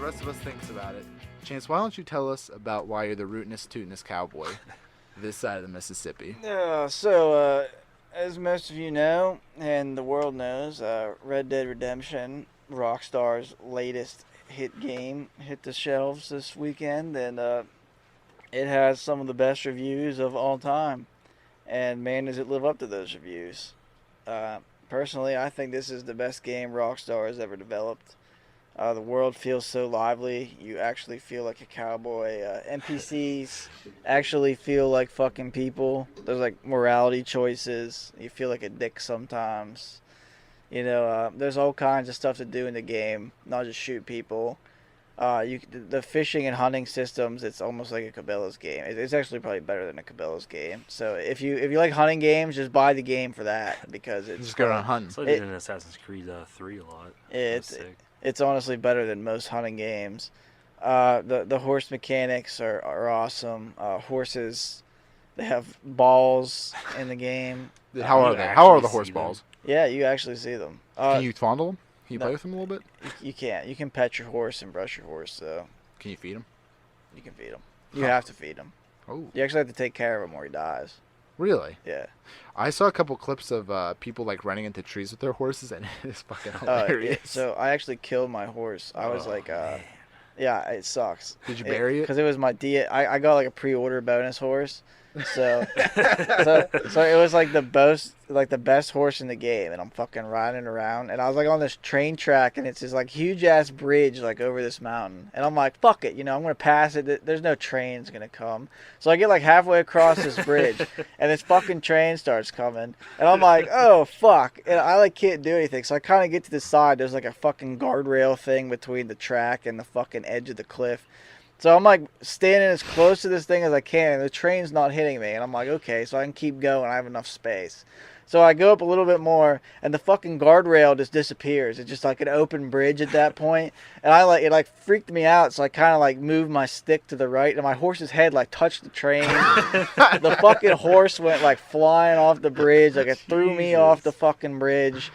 rest of us thinks about it. Chance, why don't you tell us about why you're the rootinest, tootinest cowboy this side of the Mississippi? As most of you know, and the world knows, Red Dead Redemption, Rockstar's latest hit game, hit the shelves this weekend, and it has some of the best reviews of all time. And man, does it live up to those reviews. Personally, I think this is the best game Rockstar has ever developed. The world feels so lively. You actually feel like a cowboy. NPCs actually feel like fucking people. There's like morality choices. You feel like a dick sometimes. There's all kinds of stuff to do in the game, not just shoot people. The fishing and hunting systems, it's almost like a Cabela's game. It's actually probably better than a Cabela's game. So if you like hunting games, just buy the game for that because it's just go around hunting. It's like in Assassin's Creed 3 a lot. It's honestly better than most hunting games. The horse mechanics are awesome. Horses, they have balls in the game. How are they? How are the horse balls? Yeah, you actually see them. Can you fondle them? Can you play with them a little bit? You can't. You can pet your horse and brush your horse, though. Can you feed them? You can feed them. You have to feed him. Oh. You actually have to take care of him or he dies. Really? Yeah. I saw a couple clips of people like running into trees with their horses, and it's fucking hilarious. So I actually killed my horse. I was yeah, it sucks. Did you bury it? Because it was my I got like a pre-order bonus horse. So it was like the best horse in the game, and I'm fucking riding around, and I was like on this train track, and it's this like huge ass bridge like over this mountain, and I'm like, fuck it, I'm gonna pass it. There's no train's gonna come, so I get like halfway across this bridge, and this fucking train starts coming, and I'm like, oh fuck, and I like can't do anything, so I kind of get to the side. There's like a fucking guardrail thing between the track and the fucking edge of the cliff. So I'm like standing as close to this thing as I can, and the train's not hitting me. And I'm like, okay, so I can keep going. I have enough space. So I go up a little bit more, and the fucking guardrail just disappears. It's just like an open bridge at that point. And it freaked me out. So I kind of like moved my stick to the right, and my horse's head like touched the train. The fucking horse went like flying off the bridge. Like it threw me off the fucking bridge.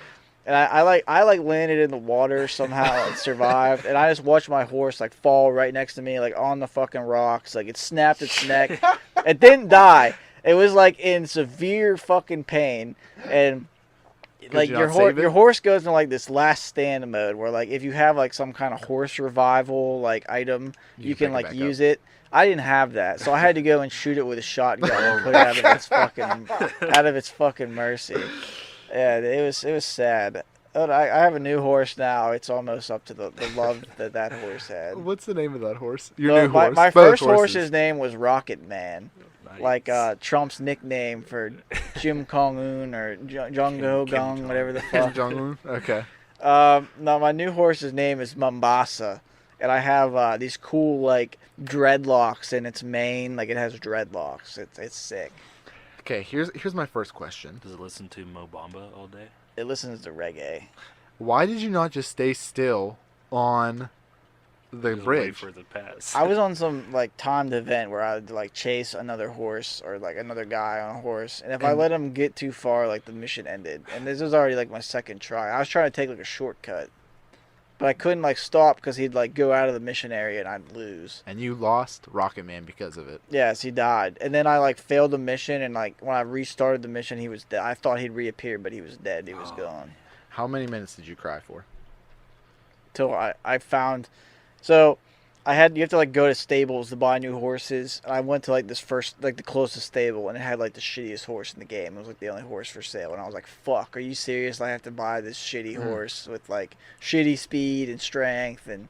And I landed in the water somehow and survived. And I just watched my horse like fall right next to me, like on the fucking rocks. Like it snapped its neck. It didn't die. It was like in severe fucking pain. And like your horse goes into like this last stand mode where like if you have like some kind of horse revival like item, you can like use it. I didn't have that, so I had to go and shoot it with a shotgun and put it out of its fucking mercy. Yeah, it was sad. But I have a new horse now. It's almost up to the love that horse had. What's the name of that horse? Your new horse? My first horse's name was Rocket Man. Nice. Like Trump's nickname for Kim Jong-un or Jong Ho-Gong, whatever the fuck. Kim Jong-un? Okay. No, my new horse's name is Mombasa. And I have these cool, like, dreadlocks in its mane. Like, it has dreadlocks. It's sick. Okay, here's my first question. Does it listen to Mo Bamba all day? It listens to reggae. Why did you not just stay still on the bridge? Wait for it to pass. I was on some like timed event where I would like chase another horse or like another guy on a horse, and if I let him get too far, like the mission ended. And this was already like my second try. I was trying to take like a shortcut, but I couldn't like stop because he'd like go out of the mission area and I'd lose. And you lost Rocket Man because of it. Yes, he died. And then I like failed the mission, and like when I restarted the mission, he was dead. I thought he'd reappear, but he was dead. He was gone. How many minutes did you cry for? Till I found, so you have to like go to stables to buy new horses. And I went to like this first, like the closest stable, and it had like the shittiest horse in the game. It was like the only horse for sale, and I was like, "Fuck, are you serious? I have to buy this shitty horse with like shitty speed and strength?" And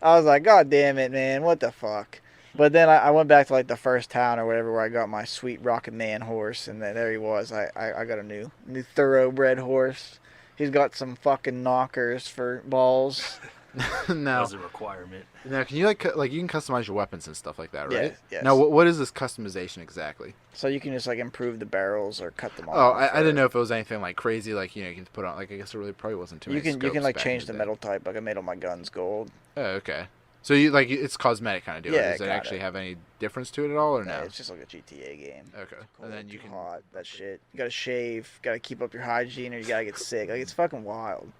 I was like, "God damn it, man, what the fuck?" But then I went back to like the first town or whatever where I got my sweet Rocket Man horse, and then there he was. I got a new thoroughbred horse. He's got some fucking knockers for balls. No. That's a requirement. Now, can you like you can customize your weapons and stuff like that, right? Yes. Now, what is this customization exactly? So you can just like improve the barrels or cut them off. Oh, I didn't know if it was anything like crazy, like you can put on. Like I guess it really probably wasn't too. You many can like scopes change back the in metal type. Like I made all my guns gold. Oh, okay. So you like it's cosmetic kind of deal. Yeah, Does it actually have any difference to it at all, or no? Yeah, it's just like a GTA game. Okay. Cold, And then you can. hot that shit. You gotta shave. Gotta keep up your hygiene, or you gotta get sick. Like it's fucking wild.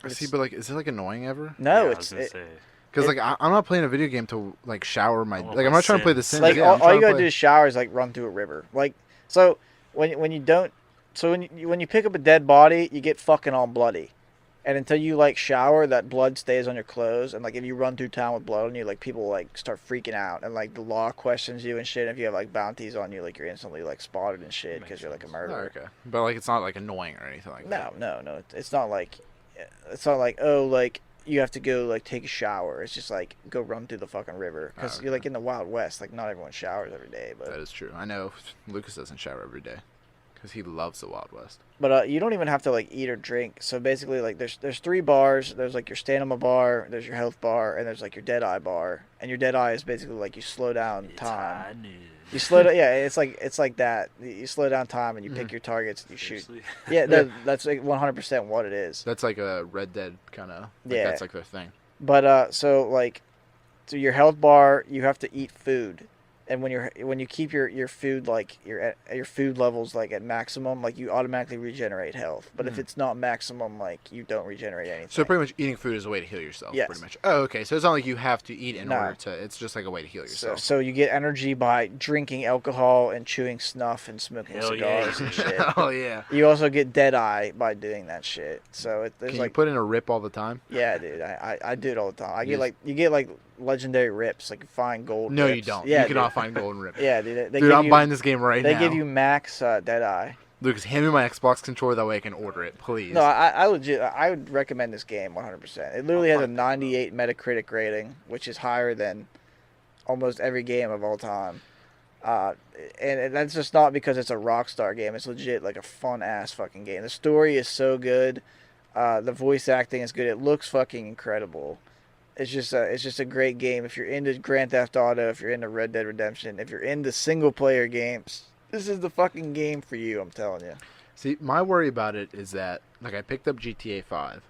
I see, but like, is it like annoying ever? No, Yeah, I it's was gonna say. Because like I'm not playing a video game to like shower my I wanna like I'm play not trying to play the Sims. Sims. Like yeah, I'm all trying you to gotta play- do is shower is like run through a river. Like so when you don't so when you pick up a dead body, you get fucking all bloody. And until you like shower, that blood stays on your clothes. And like if you run through town with blood on you, like people like start freaking out. And like the law questions you and shit. If you have like bounties on you, like you're instantly like spotted and shit because Makes you're like a sense. Oh, murderer. okay, but like it's not like annoying or anything like that. No. It's not like oh like you have to go like take a shower. It's just like go run through the fucking river because Oh, you're like in the Wild West. Like not everyone showers every day, but That is true. I know Lucas doesn't shower every day because he loves the Wild West. you don't even have to like eat or drink. So basically, like there's 3 bars. There's like your stamina bar, there's your health bar, and there's like your dead eye bar. And your dead eye is basically like you slow down It's time. high noon. You slow down. Yeah, it's like that. You slow down time and you pick your targets and you shoot. Seriously? Yeah, that's like 100% what it is. That's like a Red Dead kind of. Like, Yeah. That's like their thing. But so your health bar, you have to eat food, and when you keep your food like your food levels like at maximum, like you automatically regenerate health. But if it's not maximum, like you don't regenerate anything. So pretty much eating food is a way to heal yourself. Yes. Pretty much. Oh, okay. So it's not like you have to eat in No. order to. It's just like a way to heal yourself. So you get energy by drinking alcohol and chewing snuff and smoking Hell yeah, cigars you and do. shit. Oh yeah. You also get dead eye by doing that shit. So there's Can like you put in a rip all the time? yeah, dude. I do it all the time. I You get like you get like legendary rips, like you find gold. No, you rips. don't. Yeah, you cannot dude. find golden rip. Yeah, dude. They Dude, give I'm you, buying this game right They now. give you max dead eye. Lucas, hand me my Xbox controller that way I can order it, please. No, I legit I would recommend this game 100%. It literally has a fuck that, bro. 98 Metacritic rating, which is higher than almost every game of all time. And that's just not because it's a Rockstar game. It's legit like a fun ass fucking game. The story is so good. The voice acting is good. It looks fucking incredible. It's just a great game. If you're into Grand Theft Auto, if you're into Red Dead Redemption, if you're into single player games, this is the fucking game for you. I'm telling you. See, my worry about it is that like I picked up GTA 5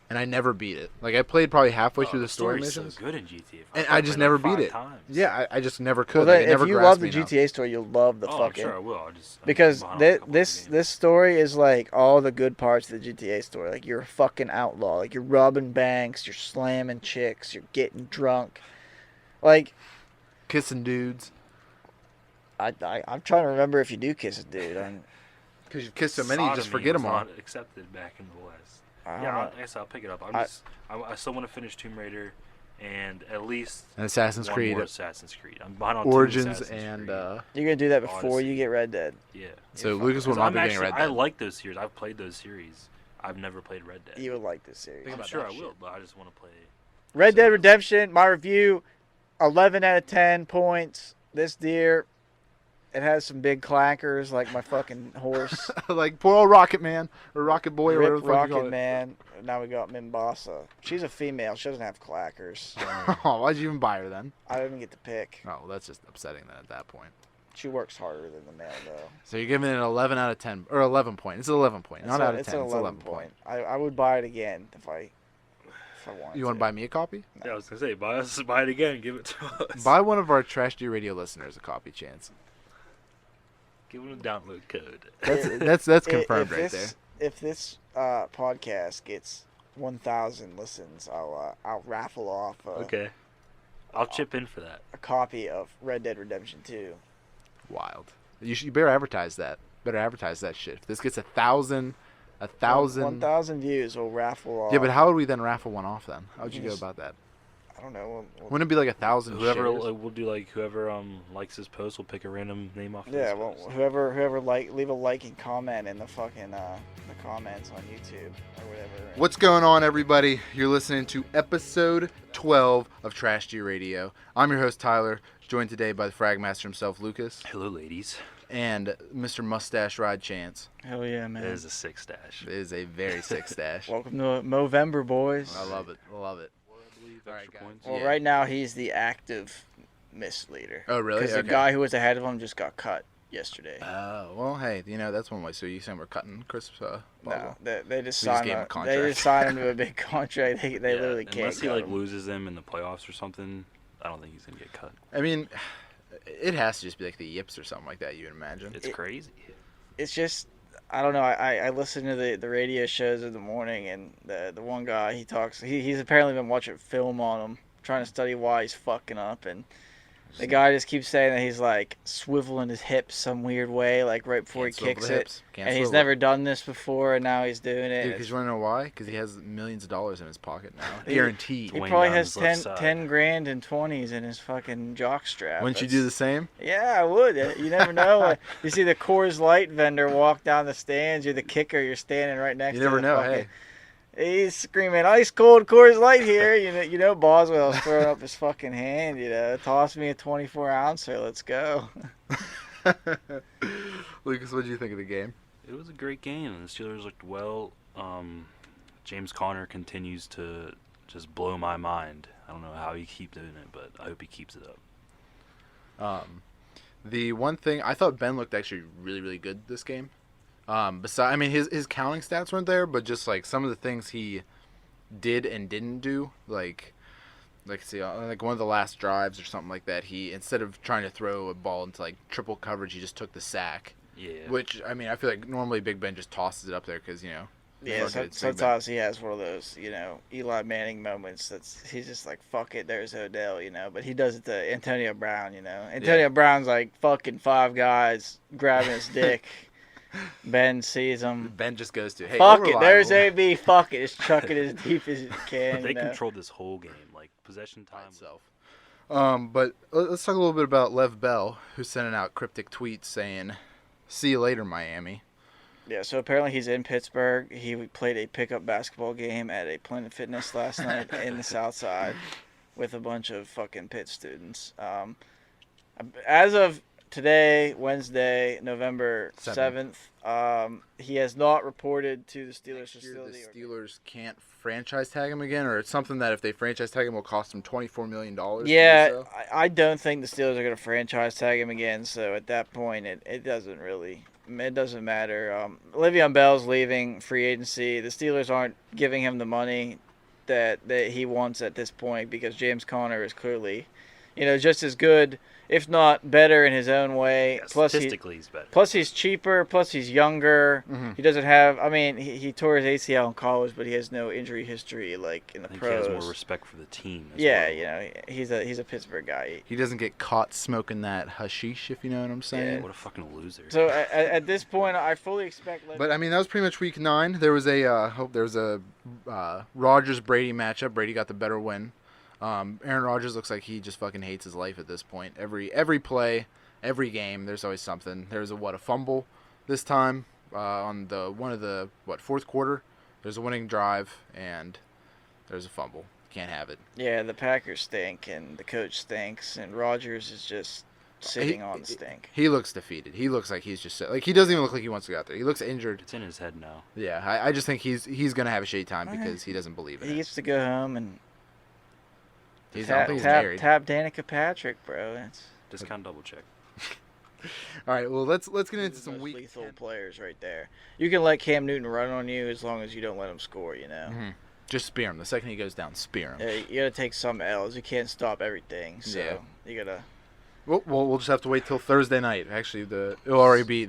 and I never beat it. Like I played probably halfway through the story story's missions. so good in GTA 5. And I I just played never like beat 5 it. times. Yeah, I just never Well, could. then, Like, it never if you grasped love the me enough. GTA story, you'll love the Oh, I'm fucking. sure I will. I'm Because behind on a couple of games. this story is like all the good parts of the GTA story. Like you're a fucking outlaw. Like you're robbing banks, you're slamming chicks, you're getting drunk. Like Kissing dudes. I'm trying to remember if you do kiss a dude. Because you've kissed so many, you just Sodomy forget was them all. not accepted back in the West. I don't Yeah, know. I guess I'll pick it up. I- I still want to finish Tomb Raider and at least And Assassin's one Creed more Assassin's Creed. I'm behind on two Origins Assassin's and Creed. You're gonna do that before Odyssey. you get Red Dead. Yeah. So You're Lucas will fucking- not I'm be getting actually, Red Dead. I like those series. I've played those series. I've never played Red Dead. You would like this series. Think I'm about sure that I will, shit. but I just want to play. Red Dead Redemption. My review: 11 out of 10 points. This deer, it has some big clankers like my fucking horse. Like poor old Rocket Man or Rocket Boy or whatever Rip the fuck you call Rocket it. Man. Now we got Mimbasa. She's a female. She doesn't have clackers. Oh, why'd you even buy her then? I didn't get to pick. Oh, well, that's just upsetting then at that point. She works harder than the male though. So you're giving it an 11 out of 10 or 11 point. It's an 11 point, not out of 10. It's It's an 11 point. I would buy it again if I wanted. You want to buy me a copy? Yeah, I was gonna say buy it again. Give it to us. Buy one of our Trash D Radio listeners a copy, Chance. Give them a download code. That's confirmed right there. If this podcast gets 1,000 listens, I'll raffle off Okay. I'll chip in for that. a copy of Red Dead Redemption 2. Wild. You better advertise that. Better advertise that shit. If this gets 1,000. 1,000 views, we'll raffle off. Yeah, but how would we then raffle one off then? How would you go Just- about that? I don't know. Wouldn't it be like 1,000 Whoever shares? we'll do like whoever likes this post, we'll pick a random name off. Yeah, this well, post. whoever leave a like and comment in the fucking the comments on YouTube or whatever. What's going on, everybody? You're listening to episode 12 of Trash G Radio. I'm your host, Tyler, joined today by the Fragmaster himself, Lucas, Hello, ladies. and Mr. Mustache Ride Chance. Hell yeah, man. That is a sick stash. It is a very sick stash. Welcome to Movember, boys. I love it. I love it. All right, Extra guys. points. Well, Yeah. right now he's the active mist leader. Oh, really? Because the Okay. guy who was ahead of him just got cut yesterday. Oh, well, hey, that's one way. So you saying we're cutting Chris No, Boswell? they just We just signed gave him a him. They contract. just signed him to a big contract. They Yeah, literally can't unless he cut like him. loses them in the playoffs or something. I don't think he's gonna get cut. I mean, it has to just be like the Yips or something like that, you would imagine. It's crazy. It's just I don't know. I listen to the radio shows in the morning, and the one guy he talks. He's apparently been watching film on him, trying to study why he's fucking up, and the guy just keeps saying that he's like swiveling his hips some weird way, like right before Can't he swivel kicks the it. hips. Can't And he's swivel it. never done this before, and now he's doing it. Dude, and because you want to know why? Because he has millions of dollars in his pocket now. He- Guaranteed. he Dwayne probably on has his left 10, side. 10 grand and 20s in his fucking jock strap. Wouldn't you do the same? Yeah, I would. You never know. You see the Coors Light vendor walk down the stands. You're the kicker. You're standing right next You to never the know. fucking- Hey, He's screaming, "Ice cold Coors Light here!" You know, Boswell's throwing up his fucking hand. Toss me a 24-ouncer. Let's go. Lucas, what did you think of the game? It was a great game, and the Steelers looked well. James Conner continues to just blow my mind. I don't know how he keeps doing it, but I hope he keeps it up. The one thing I thought Ben looked actually really, really good this game. I mean, his counting stats weren't there, but just like some of the things he did and didn't do, like one of the last drives or something like that, he, instead of trying to throw a ball into like triple coverage, he just took the sack. Yeah. Which, I mean, I feel like normally Big Ben just tosses it up there because Yeah, fuck it, it's Big Ben. sometimes he has one of those, Eli Manning moments. He's just like, fuck it, there's Odell, But he does it to Antonio Brown, Antonio Brown's like fucking five guys grabbing his dick. Ben sees him. Ben just goes to, hey, Fuck we're it, there's reliable. AB. Fuck it, just chuck it as deep as you can. They controlled this whole game, like possession by time. itself. But let's talk a little bit about Lev Bell, who's sending out cryptic tweets saying, "See you later, Miami." Yeah, so apparently he's in Pittsburgh. He played a pickup basketball game at a Planet Fitness last night in the South Side with a bunch of fucking Pitt students. As of today, Wednesday, November 7th, he has not reported to the Steelers Next year, facility. the Steelers can't franchise tag him again, or it's something that if they franchise tag him will cost them $24 million. Yeah, to do so. I don't think the Steelers are going to franchise tag him again. So at that point, it doesn't matter. Le'Veon Bell's leaving free agency. The Steelers aren't giving him the money that he wants at this point because James Conner is clearly, just as good, if not better in his own way. Yeah, Plus, statistically, he's better. Plus he's cheaper. Plus he's younger. Mhm. He doesn't have. I mean, he tore his ACL in college, but he has no injury history like in the I think pros. he has more respect for the team. As Yeah, well. he's a Pittsburgh guy. He doesn't get caught smoking that hashish, if you know what I'm saying. What a fucking loser. So at this point, I fully expect. But I mean, that was pretty much week 9. There was a Rodgers Brady matchup. Brady got the better win. Aaron Rodgers looks like he just fucking hates his life at this point. Every play, every game, there's always something. There's a fumble this time on the fourth quarter. There's a winning drive and there's a fumble. Can't have it. Yeah, the Packers stink, and the coach stinks, and Rodgers is just sitting on the stink. He looks defeated. He looks like he's just like he doesn't even look like he wants to go out there. He looks injured. It's in his head now. Yeah, I just think he's gonna have a shitty time because he doesn't believe in He it. gets to go home and I don't tap think he's married. Danica Patrick, bro. That's Discount double check. All right, well let's get into the some most week lethal 10. players right there. You can let Cam Newton run on you as long as you don't let him score. Mhm. Just spear him. The second he goes down, spear him. You gotta take some L's. You can't stop everything. So Yeah. you gotta. We'll just have to wait till Thursday night. Actually, the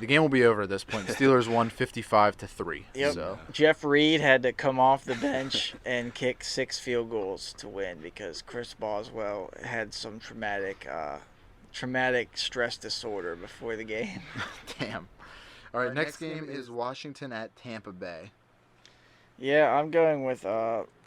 game will be over at this point. The Steelers won 55-3. Yep. So Jeff Reed had to come off the bench and kick 6 field goals to win because Chris Boswell had some traumatic stress disorder before the game. damn. All right, next game is Washington at Tampa Bay. Yeah, I'm going with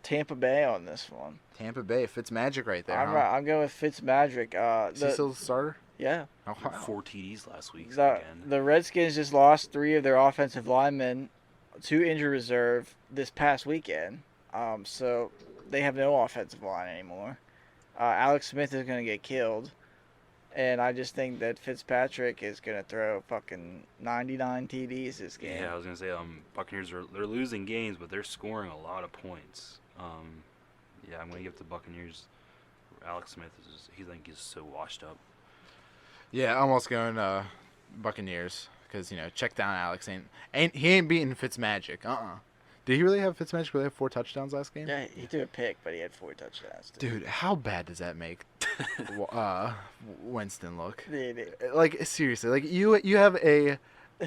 Tampa Bay on this one. Tampa Bay, Fitzmagic right there. I'm huh? right. I'm going with Fitzmagic. Is he still the starter? Yeah. Oh, wow. 4 TDs last week. The, Again. the Redskins just lost 3 of their offensive linemen to injury reserve this past weekend. So they have no offensive line anymore. Alex Smith is going to get killed. And I just think that Fitzpatrick is going to throw fucking 99 TDs this game. Yeah, I was gonna say Buccaneers they're losing games, but they're scoring a lot of points. Yeah, I'm gonna give it to Buccaneers. Alex Smith he's so washed up. Yeah, I'm almost going Buccaneers because check down Alex ain't beating Fitzmagic. Did he really have Fitzmagic really have 4 touchdowns last game? Yeah, he threw a pick, but he had 4 touchdowns. Too. Dude, how bad does that make Winston look? Dude, Like seriously, like you have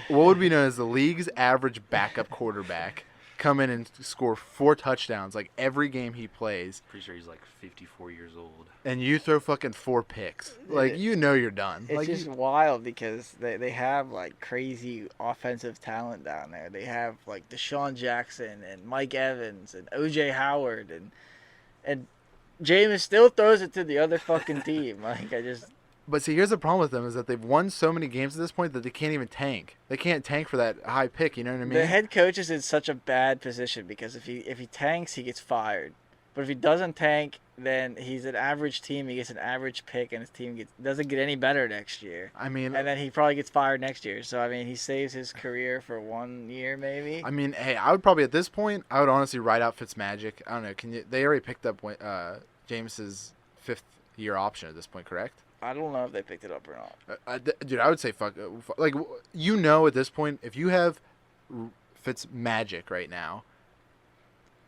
what would be known as the league's average backup quarterback come in and score 4 touchdowns like every game he plays, Pretty sure he's like 54 years old. and you throw fucking 4 picks. Like, you know you're done. It's Like, just wild because they have like crazy offensive talent down there. They have like Deshaun Jackson and Mike Evans and OJ Howard and Jameis still throws it to the other fucking team. Like but see, here's the problem with them is that they've won so many games at this point that they can't even tank. They can't tank for that high pick. You know what I mean? the head coach is in such a bad position because if he tanks, he gets fired. But if he doesn't tank, then he's an average team. He gets an average pick, and his team doesn't get any better next year. I mean, And then he probably gets fired next year. So I mean, he saves his career for 1 year maybe. hey, I would probably at this point, I would honestly ride out Fitzmagic. I don't know. They already picked up Jameis's 5th year option at this point, correct? I don't know if they picked it up or not. Dude, I would say fuck. Like, at this point, if you have Fitzmagic right now,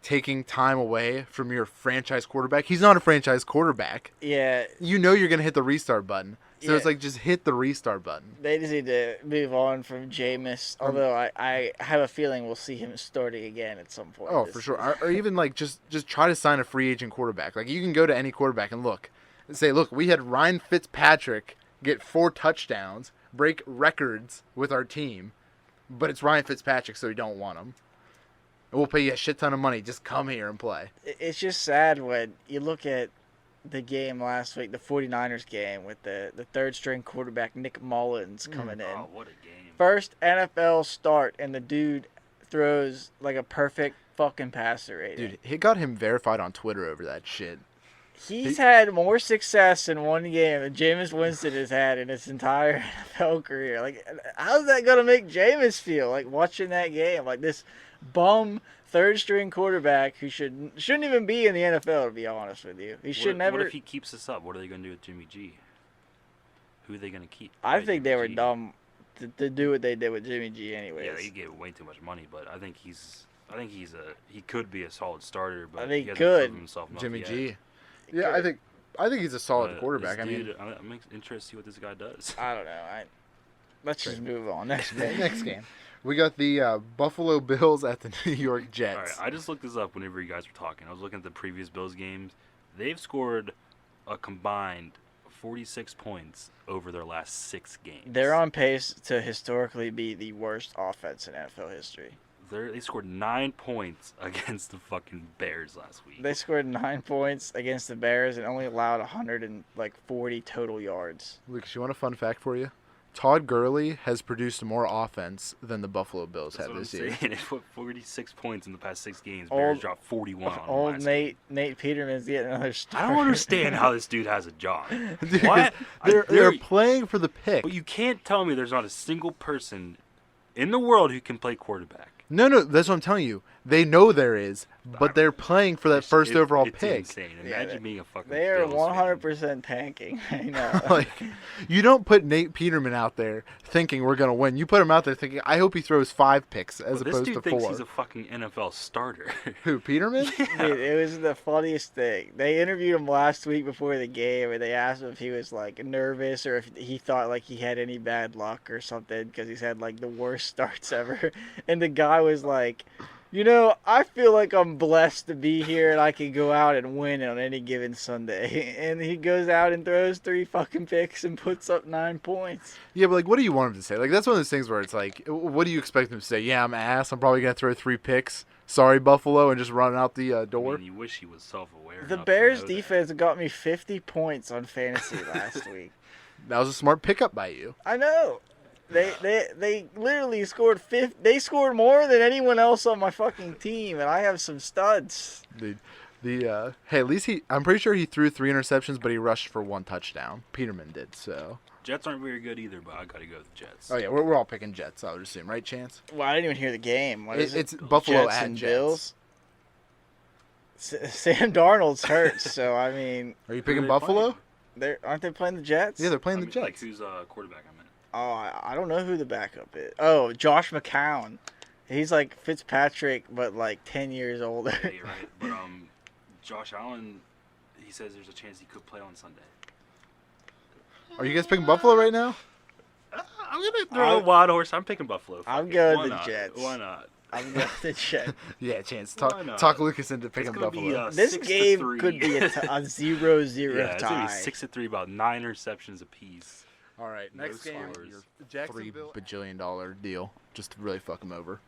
taking time away from your franchise quarterback, he's not a franchise quarterback. Yeah, You know you're gonna hit the restart button. So Yeah. it's like just hit the restart button. they just need to move on from Jameis. Although I have a feeling we'll see him starting again at some point. Oh, this for sure. season. Or even like just try to sign a free agent quarterback. Like you can go to any quarterback and look and say, look, we had Ryan Fitzpatrick get 4 touchdowns, break records with our team, but it's Ryan Fitzpatrick, so we don't want him. And we'll pay you a shit ton of money. Just come here and play. It's just sad when you look at the game last week, the 49ers game, with the third string quarterback Nick Mullins coming in. Oh, what a game. First NFL start, and the dude throws like a perfect fucking passer rating. Dude, it got him verified on Twitter over that shit. He's had more success in one game than Jameis Winston has had in his entire NFL career. Like, how's that gonna make Jameis feel? Like watching that game, like this bum third string quarterback who shouldn't even be in the NFL. To be honest with you, he should never. What if he keeps this up? What are they going to do with Jimmy G? Who are they going to keep? I Right, think they Jimmy were G? dumb to do what they did with Jimmy G. Anyways, Yeah, they gave way too much money, but I think he could be a solid starter, but I think he hasn't could. proven himself enough Jimmy yet. G. Yeah, I think he's a solid But quarterback. this I mean, dude, I'm interested to see what this guy does. I don't know. Let's just move on. Next game. next game. We got the Buffalo Bills at the New York All right, Jets. I just looked this up whenever you guys were talking. I was looking at the previous Bills games. They've scored a combined 46 points over their last 6 games. They're on pace to historically be the worst offense in NFL history. They scored 9 points against the fucking Bears last week. They scored 9 points against the Bears and only allowed 140 total yards. Lucas, you want a fun fact for you? Todd Gurley has produced more offense than the Buffalo Bills That's have what I'm this year. saying. They put 46 points in the past 6 games. Old- Bears dropped 41 on them Old last Nate Peterman's getting another I start. don't understand how this dude has a job. Dude, Why? they're playing for the pick. But you can't tell me there's not a single person in the world who can play quarterback. No, that's what I'm telling you. They know there is, but they're playing for that first overall it's pick. Insane. Yeah, Imagine being a fucking. They are Bills fan. 100% tanking. I know. Like, you don't put Nate Peterman out there thinking we're gonna win. You put him out there thinking, I hope he throws 5 picks as Well, this opposed dude to thinks 4. he's a fucking NFL starter. Who, Peterman? Dude, it was the funniest thing. They interviewed him last week before the game, and they asked him if he was like nervous or if he thought like he had any bad luck or something because he's had like the worst starts ever. And the guy was like, you know, I feel like I'm blessed to be here and I can go out and win on any given Sunday. And he goes out and throws 3 fucking picks and puts up 9 points. Yeah, but like, what do you want him to say? Like, that's one of those things where it's like, what do you expect him to say? Yeah, I'm ass. I'm probably gonna throw 3 picks. Sorry, Buffalo, and just run out the I door. mean, you wish he was self-aware. The enough to Bears know that. defense got me 50 points on fantasy last week. That was a smart pickup by you. I know. They literally scored 50. They scored more than anyone else on my fucking team, and I have some studs. Dude, hey, at least I'm pretty sure he threw 3 interceptions, but he rushed for 1 touchdown. Peterman did, so. Jets aren't very good either, but I gotta go with the Jets. Oh yeah, we're all picking Jets, I would assume, right, Chance? Well, I didn't even hear the game. What is it? It's Buffalo Jets at and Jets. Bills. Sam Darnold's hurt, so I mean, Are you Who picking are they Buffalo? aren't they playing the Jets? Yeah, they're playing the Like Jets. who's quarterback? I meant. Oh, I don't know who the backup is. Oh, Josh McCown. He's like Fitzpatrick, but like 10 years older. Yeah, you're right. But Josh Allen, he says there's a chance he could play on Sunday. Are you guys picking Buffalo right now? I'm gonna throw a wild horse. I'm picking Buffalo. Fuck I'm it. going Why the not? Jets. Why not? I'm going with the Jets. Yeah, chance. Why Talk not? talk Lucas into It's picking gonna be, Buffalo. This 6-3. game could be a 0-0 Yeah, it's gonna be tie. 6-3, about 9 interceptions apiece. All right, No next game. scores. $3 bajillion deal just to really fuck him over.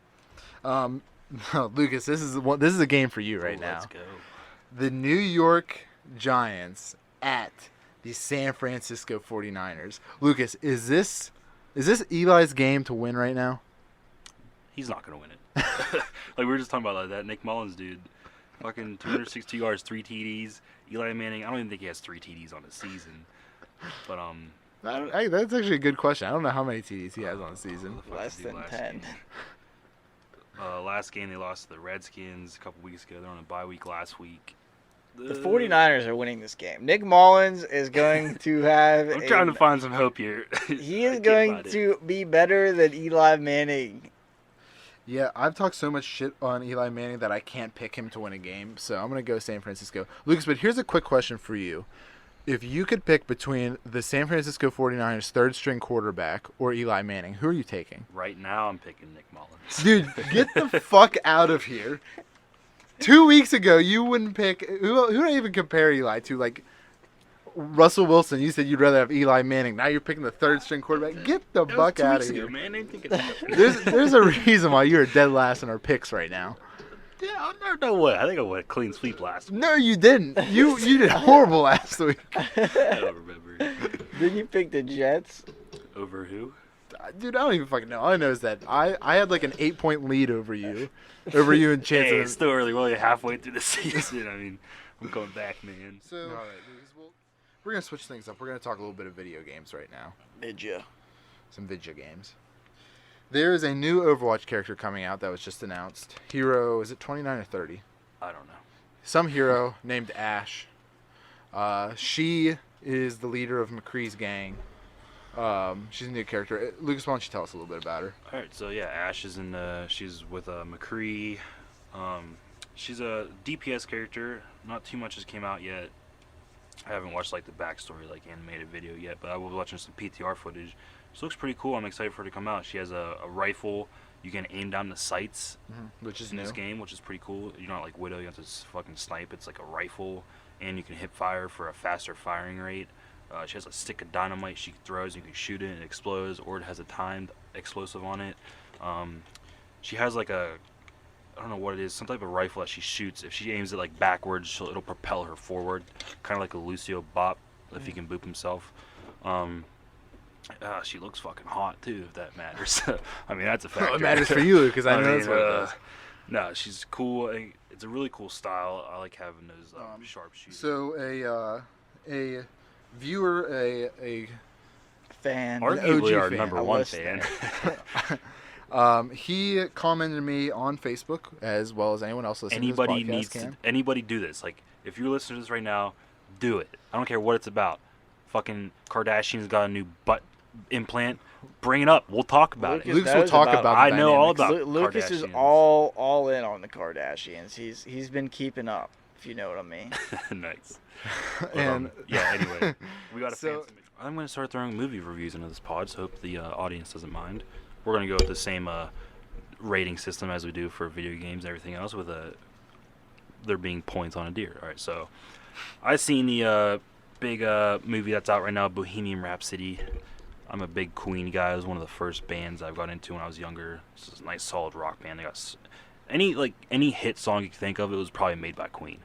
Lucas, this is a game for you right Ooh, now. Let's go. The New York Giants at the San Francisco 49ers. Lucas, is this Eli's game to win right now? He's not gonna win it. Like we were just talking about like that Nick Mullins dude, fucking 262 yards, 3 TDs. Eli Manning, I don't even think he has 3 TDs on the season. But That's actually a good question. I don't know how many TDs he has on the season. what the fuck Less did he than last 10. game? Last game they lost to the Redskins a couple weeks ago. They're on a bye week last week. The 49ers are winning this game. Nick Mullins is going to have. I'm trying to find some hope here. He I is can't going find it. to be better than Eli Manning. Yeah, I've talked so much shit on Eli Manning that I can't pick him to win a game, so I'm going to go San Francisco. Lucas, but here's a quick question for you. If you could pick between the San Francisco 49ers third-string quarterback or Eli Manning, who are you taking? Right now, I'm picking Nick Mullins. Dude, get the fuck out of here. 2 weeks ago, you wouldn't pick... Who do I even compare Eli to? Like, Russell Wilson, you said you'd rather have Eli Manning. Now you're picking the third-string quarterback. Get the That was fuck 2 out weeks of ago, here. man. I ain't thinking that. There's a reason why you're dead last in our picks right now. Yeah, no way. I think I went clean sweep last week. No, you didn't. You did horrible last week. I don't remember. Then you pick the Jets. Over who? Dude, I don't even fucking know. All I know is that I had like an 8-point lead over you and Chance. Hey, it's still early. We're only halfway through the season. I mean, I'm going back, man. So, all right, Lucas, we're going to switch things up. We're going to talk a little bit of video games right now. Did you? Some video games. There is a new Overwatch character coming out that was just announced. Hero, is it 29 or 30? I don't know. Some hero named Ash. She is the leader of McCree's gang. She's a new character. Lucas, why don't you tell us a little bit about her? All right, so yeah, Ash is in. She's with McCree. She's a DPS character. Not too much has came out yet. I haven't watched like the backstory, like animated video yet, but I was watching some PTR footage. She looks pretty cool. I'm excited for her to come out. She has a rifle. You can aim down the sights Which is in new. this game, which is pretty cool. You're not like Widow. You have to fucking snipe. It's like a rifle, and you can hip fire for a faster firing rate. She has a stick of dynamite she throws. You can shoot it and it explodes, or it has a timed explosive on it. She has like I don't know what it is, some type of rifle that she shoots. If she aims it like backwards, it'll propel her forward, kind of like a Lucio Bop, if he can boop himself. She looks fucking hot too, if that matters. I mean, that's a factor. It matters for you, because I know that's what it does. No, she's cool. It's a really cool style. I like having those sharp shooters. So a viewer, a Fan. Arguably OG our fan, number a one listener. fan. he commented to me on Facebook as well as anyone else listening Anybody to this podcast needs can. to, anybody do this. Like, if you're listening to this right now, do it. I don't care what it's about. Fucking Kardashian's got a new butt implant. Bring it up. We'll talk about Lucas it. Lucas will knows talk about about I the know all dynamics. about Lucas is Kardashians. all in on the Kardashians. He's been keeping up, if you know what I mean. Nice. And Yeah, anyway. We got a So- fancy mix. I'm going to start throwing movie reviews into this pod, so hope the audience doesn't mind. We're going to go with the same rating system as we do for video games and everything else, with there being points on a deer. All right, so I seen the big movie that's out right now, Bohemian Rhapsody. I'm a big Queen guy. It was one of the first bands I got into when I was younger. It's a nice, solid rock band. They got any hit song you can think of, it was probably made by Queen.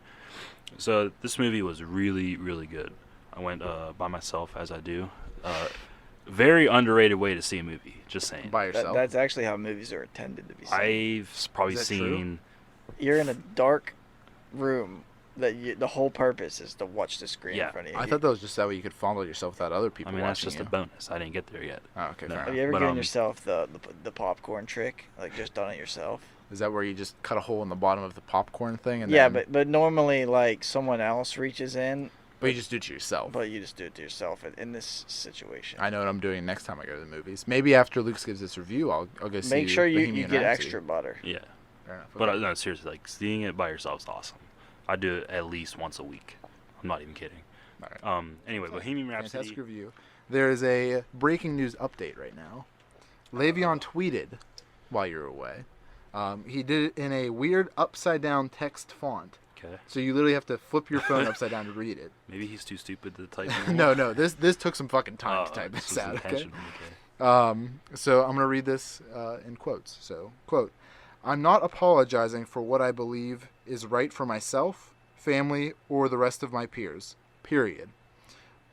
So this movie was really, really good. I went by myself, as I do. Very underrated way to see a movie. Just saying. by yourself. That's actually how movies are intended to be seen. I've probably Is that true? seen. You're in a dark room. The whole purpose is to watch the screen Yeah, in front of you. I thought that was just that way you could fondle yourself without other I people mean, that's watching just you. a bonus. I didn't get there yet. Oh, okay, No. fair Have enough. you ever But, given yourself the popcorn trick? Like just done it yourself? Is that where you just cut a hole in the bottom of the popcorn thing? And Yeah, then, but normally like someone else reaches in, but you just do it to yourself. but you just do it to yourself in this situation. I know what I'm doing next time I go to the movies. Maybe after Lucas gives this review, I'll go see. Make sure you Bohemian get Rhapsody. extra butter. Yeah. Fair enough. But Okay. no, seriously, like seeing it by yourself is awesome. I do it at least once a week. I'm not even kidding. All right. Anyway, Bohemian Rhapsody. Fantastic review. There is a breaking news update right now. Le'Veon tweeted while you were away He did it in a weird upside-down text font. Okay. So you literally have to flip your phone upside down to read it. Maybe he's too stupid to type. No. This took some fucking time to type this this was out. Okay. intentional, okay. So I'm gonna read this in quotes. So, quote: "I'm not apologizing for what I believe is right for myself, family, or the rest of my peers. Period.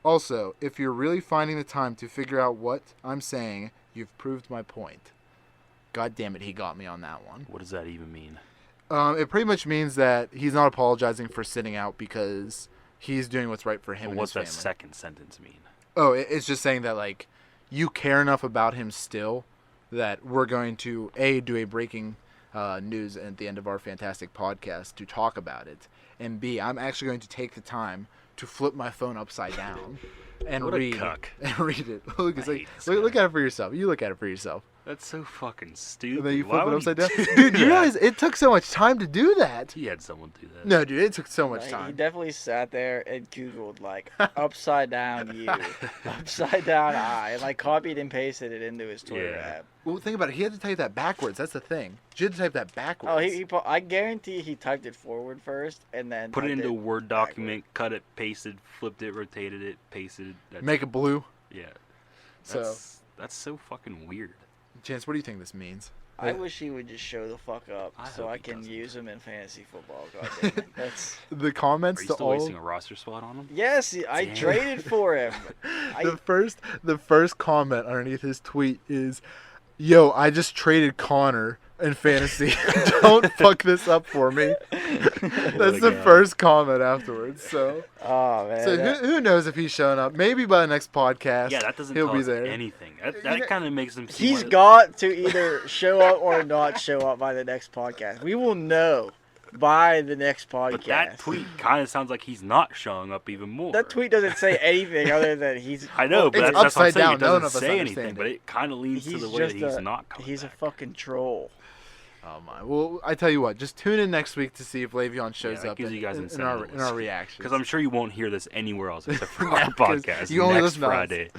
Also, if you're really finding the time to figure out what I'm saying, you've proved my point." God damn it, he got me on that one. What does that even mean? It pretty much means that he's not apologizing for sitting out because he's doing what's right for him Well, and what's his family. that second sentence mean? Oh, it's just saying that, like, you care enough about him still that we're going to, A, do a breaking news at the end of our fantastic podcast to talk about it, and B, I'm actually going to take the time to flip my phone upside down and What a read cuck. and read it. Look, it's I like, hate this look guy. at it for yourself. You look at it for yourself. That's so fucking And stupid. then you Why flip it would upside he down. do Dude, you that? realize it took so much time to do that. He had someone do that. No, dude, it took so much He time. definitely sat there and Googled like upside down you, upside down I, and like copied and pasted it into his Twitter Yeah. app. Well, think about it. He had to type that backwards. That's the thing. You had to type that backwards. Oh, I guarantee he typed it forward first and then Put it typed into a Word document, cut it, pasted, flipped it, rotated it, pasted it. That's, Make it blue. yeah. So, That's so fucking weird. Chance, what do you think this means? I wish he would just show the fuck up I so hope I he can doesn't. use him in fantasy football. God damn it. That's The comments Are you to still all wasting a roster spot on him? yes, I Damn. traded for him. the first comment underneath his tweet is, "Yo, I just traded Connor in fantasy. Don't fuck this up for me." That's the guy. first comment afterwards. So, Oh man. so that- who knows if he's showing up? Maybe by the next podcast, Yeah, that doesn't he'll tell be us there. anything. You That know- kind of makes him seem He's like, got to either show up or not show up by the next podcast. We will know by the next podcast. But that tweet kind of sounds like he's not showing up even more. That tweet doesn't say anything other than he's. I know, but It's that's what I'm upside saying. down. It None doesn't of us say understand anything, it. but it kind of leans to He's the way just that he's a. not coming He's back. a fucking troll. Oh my! Well, I tell you what, just tune in next week to see if Le'Veon shows that up gives you guys in incentive our to in our listen. reactions. Because I'm sure you won't hear this anywhere else except for Yeah, our 'cause podcast you only next listen to us. Friday.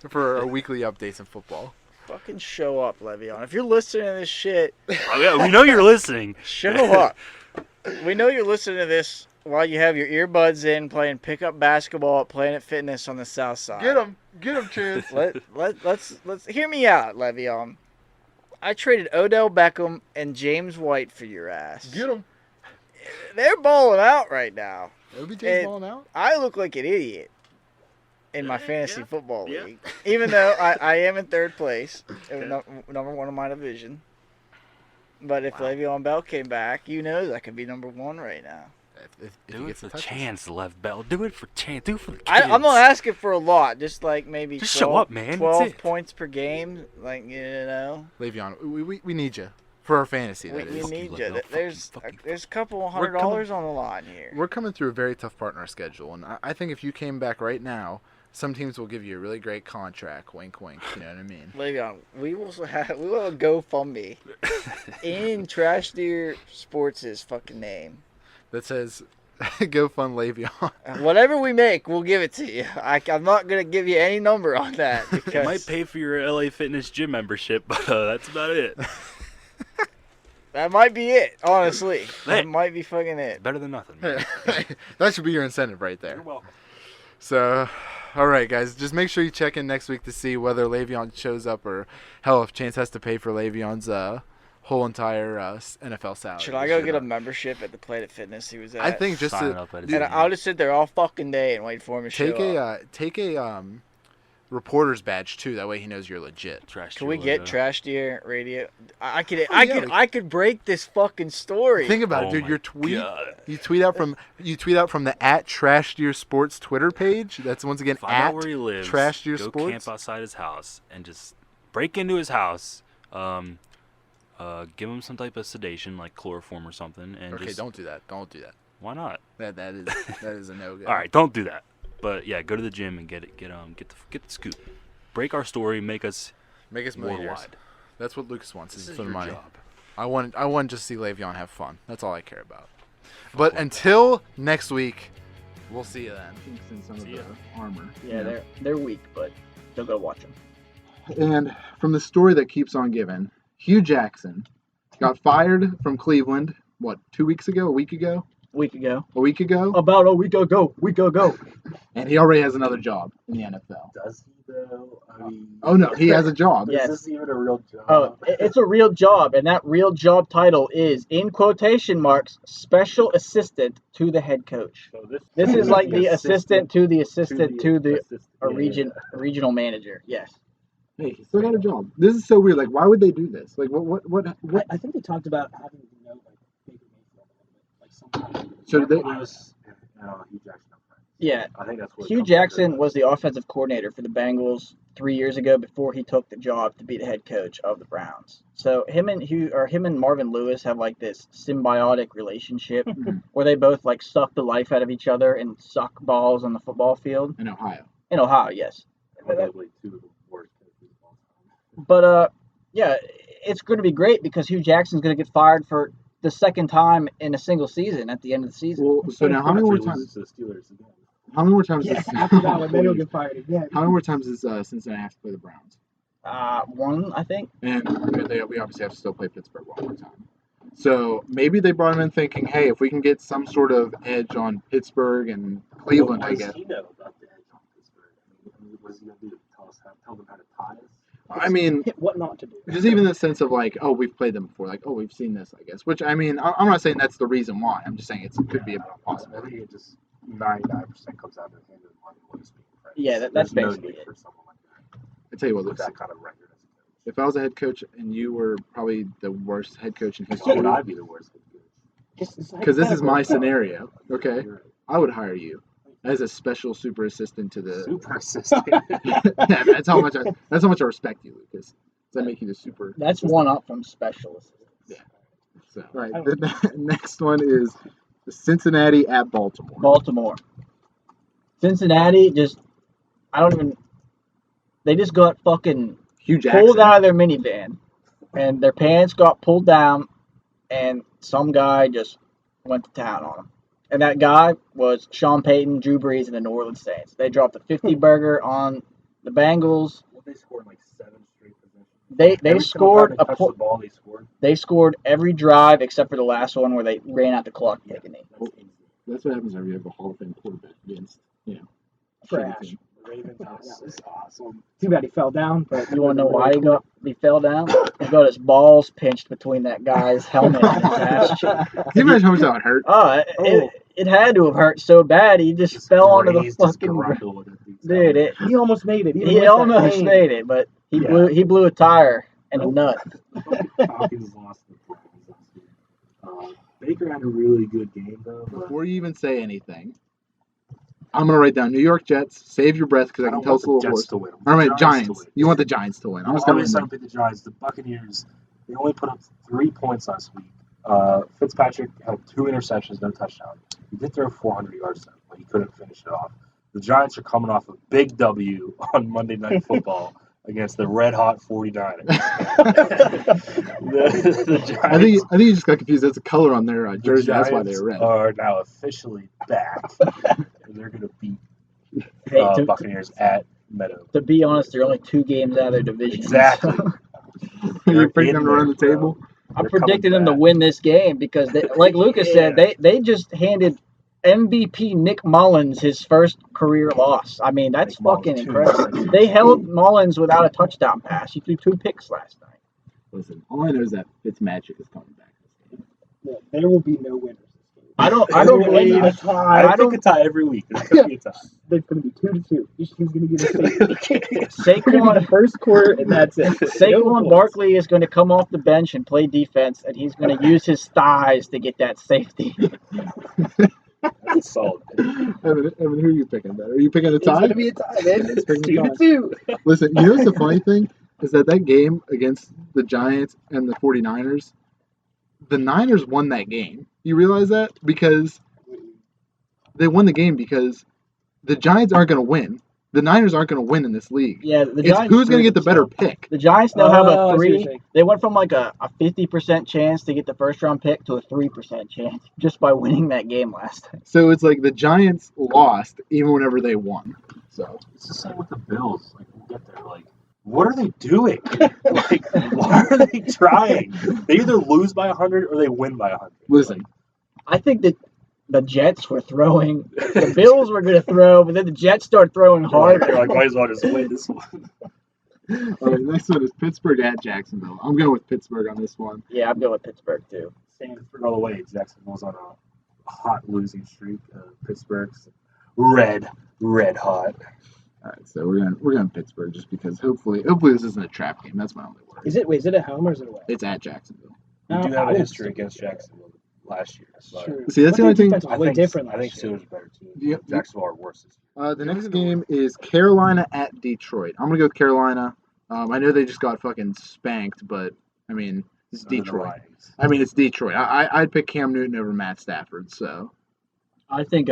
for our weekly updates in football. Fucking show up, Le'Veon. If you're listening to this shit, Oh, yeah, we know you're listening. show up. We know you're listening to this while you have your earbuds in, playing pickup basketball at Planet Fitness on the South Side. Get him, Chance. Let's hear me out, Le'Veon. I traded Odell Beckham and James White for your ass. Get him. They're balling out right now. OBJ's And- balling out. I look like an idiot in my Yeah, fantasy yeah, football yeah. league, even though I am in third place, number one in my division. But if Wow. Le'Veon Bell came back, you know that could be number one right now. If he Do it gets for the touches. Chance, Lev Bell. Do it for Chance. Do it for the kids. I'm not asking for a lot, just like maybe Just 12, show up, man. That's 12 it. points per game, like you know. Le'Veon, we need you for our fantasy. We That is. need Fuck you. you, Le'Veon. There's Fuck you. there's a couple We're $100 on the line here. We're coming through a very tough partner schedule, and I think if you came back right now, some teams will give you a really great contract. Wink, wink. You know what I mean? Le'Veon, we will have a GoFundMe in Trash Deer Sports' fucking name. That says, "Go fund Le'Veon." Whatever we make, we'll give it to you. I'm not gonna give you any number on that It because might pay for your LA Fitness gym membership, but that's about it. that might be it. Honestly, Hey. that might be fucking it. Better than nothing. Man. That should be your incentive right there. You're welcome. So, all right, guys, just make sure you check in next week to see whether Le'Veon shows up, or hell, if Chance has to pay for Le'Veon's whole entire NFL salary. Should I go get a membership at the Planet Fitness he was at? I think just Sign to up at And I'll just sit there all fucking day and wait for him to take show up. take a reporter's badge too. That way he knows you're legit. Trash Can we your get logo. Trash Deer Radio? I could Oh, yeah, I could break this fucking story. Think about Oh it, dude. my Your tweet. God. You tweet out from the @TrashDeerSports Twitter page. That's once again Find out @ where he lives. Trash Deer go Sports. camp outside his house and just break into his house. Give him some type of sedation like chloroform or something, and Okay, just don't do that. Don't do that. why not? That is a no go. All right, don't do that. But yeah, go to the gym and get the scoop. Break our story, make us Make us millionaires. worldwide. That's what Lucas wants. This Is is for the your money. job. I want to see Le'Veon have fun. That's all I care about. But until next week, we'll see you then. Kinks in some of See ya. the armor. Yeah, they're weak, but still go watch them. And from the story that keeps on giving, Hugh Jackson got fired from Cleveland. What, 2 weeks ago? A week ago? Week ago. A week ago? About a week ago. And he already has another job in the NFL. Does he though? I mean, Oh no, he has a job. Yes. Is this even a real job? Oh, it's a real job, and that real job title is, in quotation marks, special assistant to the head coach. So This is like the assistant to the assistant to the assistant. regional manager. Yes. Hey, he still got a job. This is so weird. Like, why would they do this? Like, what? I think they talked about having to know like Baker Mayfield a little bit, like sometime. So did they? Lewis and Hugh Jackson are friends. Yeah. I think that's what. Hugh Jackson was the offensive coordinator for the Bengals 3 years ago before he took the job to be the head coach of the Browns. So him and Marvin Lewis have like this symbiotic relationship where they both like suck the life out of each other and suck balls on the football field In Ohio. in Ohio. Yes. Probably two of the worst coaches of all time. But yeah, it's going to be great because Hugh Jackson's going to get fired for the second time in a single season at the end of the season. Well, so now how many more After he loses times? to the Steelers again. How many more times? Yeah, Is, after that one, then he'll get fired again. how many more times does Cincinnati have to play the Browns? One, I think. And we obviously have to still play Pittsburgh one more time. So maybe they brought him in thinking, hey, if we can get some sort of edge on Pittsburgh and Cleveland, What I does guess. he know about the edge on Pittsburgh? I mean, what is he gonna do? Tell them how to tie us? I mean, What not to do. just even the sense of like, oh, we've played them before, like, oh, we've seen this, I guess. Which I mean, I'm not saying that's the reason why. I'm just saying it could be a I possibility. think it just 99% comes down to the end of Marvin Lewis being friends. Yeah, that's There's basically no need it. for someone like that I tell you what, with Lucas, that kind of record as a coach. if I was a head coach and you were probably the worst head coach in Why history, would I be the worst head coach? because this is my scenario, okay? You're right. I would hire you as a special super assistant to the. Super assistant. Yeah, that's how much I respect you, Lucas. Does that make you the super? That's one up from specialists. So, all right. The next one is Cincinnati at Baltimore. Baltimore. Cincinnati they just got fucking Hugh Jackson. pulled out of their minivan and their pants got pulled down and some guy just went to town on them. And that guy was Sean Payton, Drew Brees, and the New Orleans Saints. They dropped a 50 burger on the Bengals. Well, they scored like 7 straight possessions. They Every scored single time they touched the ball, they scored. they scored every drive except for the last one where they ran out the clock taking it. That's easy. That's what happens whenever you have a Hall of Fame quarterback against, a Trash. shitty team. The Ravens That are was awesome. Too bad he fell down, but You want to know why he fell down? He got his balls pinched between that guy's helmet and his ass cheek. Can you imagine how much that would hurt? It had to have hurt so bad. He just fell onto the grazed his fucking ground. garage with it, Dude, he almost made it. he almost made it, but he blew a tire and a nut. Falcons lost the Browns last week. Baker had a really good game though. But Before you even say anything, I'm gonna write down New York Jets. Save your breath because I I can don't tell want it's a little the horse. Jets to win. All right, To Giants. win. You want the Giants to win? I'm just gonna. Obviously, I don't pick the Giants. The Buccaneers, they only put up 3 points last week. Fitzpatrick had 2 interceptions, no touchdown. He did throw 400 yards, though, but he couldn't finish it off. The Giants are coming off a big W on Monday Night Football against the red-hot 49ers. the Giants, I think you just got confused. That's a color on their jersey. That's why they're red. are now officially back. And they're going to beat Hey, Buccaneers at Meadow. to be honest, they're only 2 games out of their division. Exactly. You're picking in them to run the there, table. bro. I'm They're coming predicting them to back. win this game because, like Lucas said, they just handed MVP Nick Mullins his first career loss. I mean, that's Nick Mullins, fucking 2 incredible. interceptions. They held Mullins without a touchdown pass. He threw 2 picks last night. Listen, all I know is that Fitzmagic is coming back this game. Yeah, there will be no winners this game. I don't There will believe. be a tie. I I don't- pick a tie every week. There's going to be a tie. There's going to be 2-2. He's going to get a safety. It's going to be the Saquon first quarter, and that's it. No Saquon points. Barkley is going to come off the bench and play defense, and he's going to use his thighs to get that safety. That's a solid pick. Evan, who are you picking? Better? Are you picking the It's going tie? to be a tie, man. It's Picking the tie. 2-2. Listen, you know what's the funny thing is that game against the Giants and the 49ers, the Niners won that game. You realize that? Because they won the game because the Giants aren't going to win. The Niners aren't going to win in this league. Yeah, the It's Giants. who's going to get the better pick. The Giants now have Oh, I a see what you're 3. saying. They went from like a 50% chance to get the first round pick to a 3% chance just by winning that game last time. So it's like the Giants lost even whenever they won. So It's the same with the Bills. Like, we'll get there. Like, what are they doing? Like, why are they trying? They either lose by 100 or they win by 100. Listen, I think that the Jets were throwing. The Bills were going to throw, but then the Jets started throwing harder. They're like, might as well just win this one. all right, next one is Pittsburgh at Jacksonville. I'm going with Pittsburgh on this one. Yeah, I'm going with Pittsburgh too. Same all the way. Jacksonville's on a hot losing streak. Pittsburgh's red hot. All right, so we're going Pittsburgh just because hopefully this isn't a trap game. That's my only worry. Is it at home or is it away? It's at Jacksonville. We do No, have I a would history still- against Jacksonville last year. So True. See, that's the But only their thing- defense was way different I think last year. Steelers are better team. Yeah. Jacksonville are worse this year. The next game is Carolina at Detroit. I'm going to go with Carolina. I know they just got fucking spanked, but, I mean, it's Detroit. I mean, it's Detroit. I'd pick Cam Newton over Matt Stafford, so. I think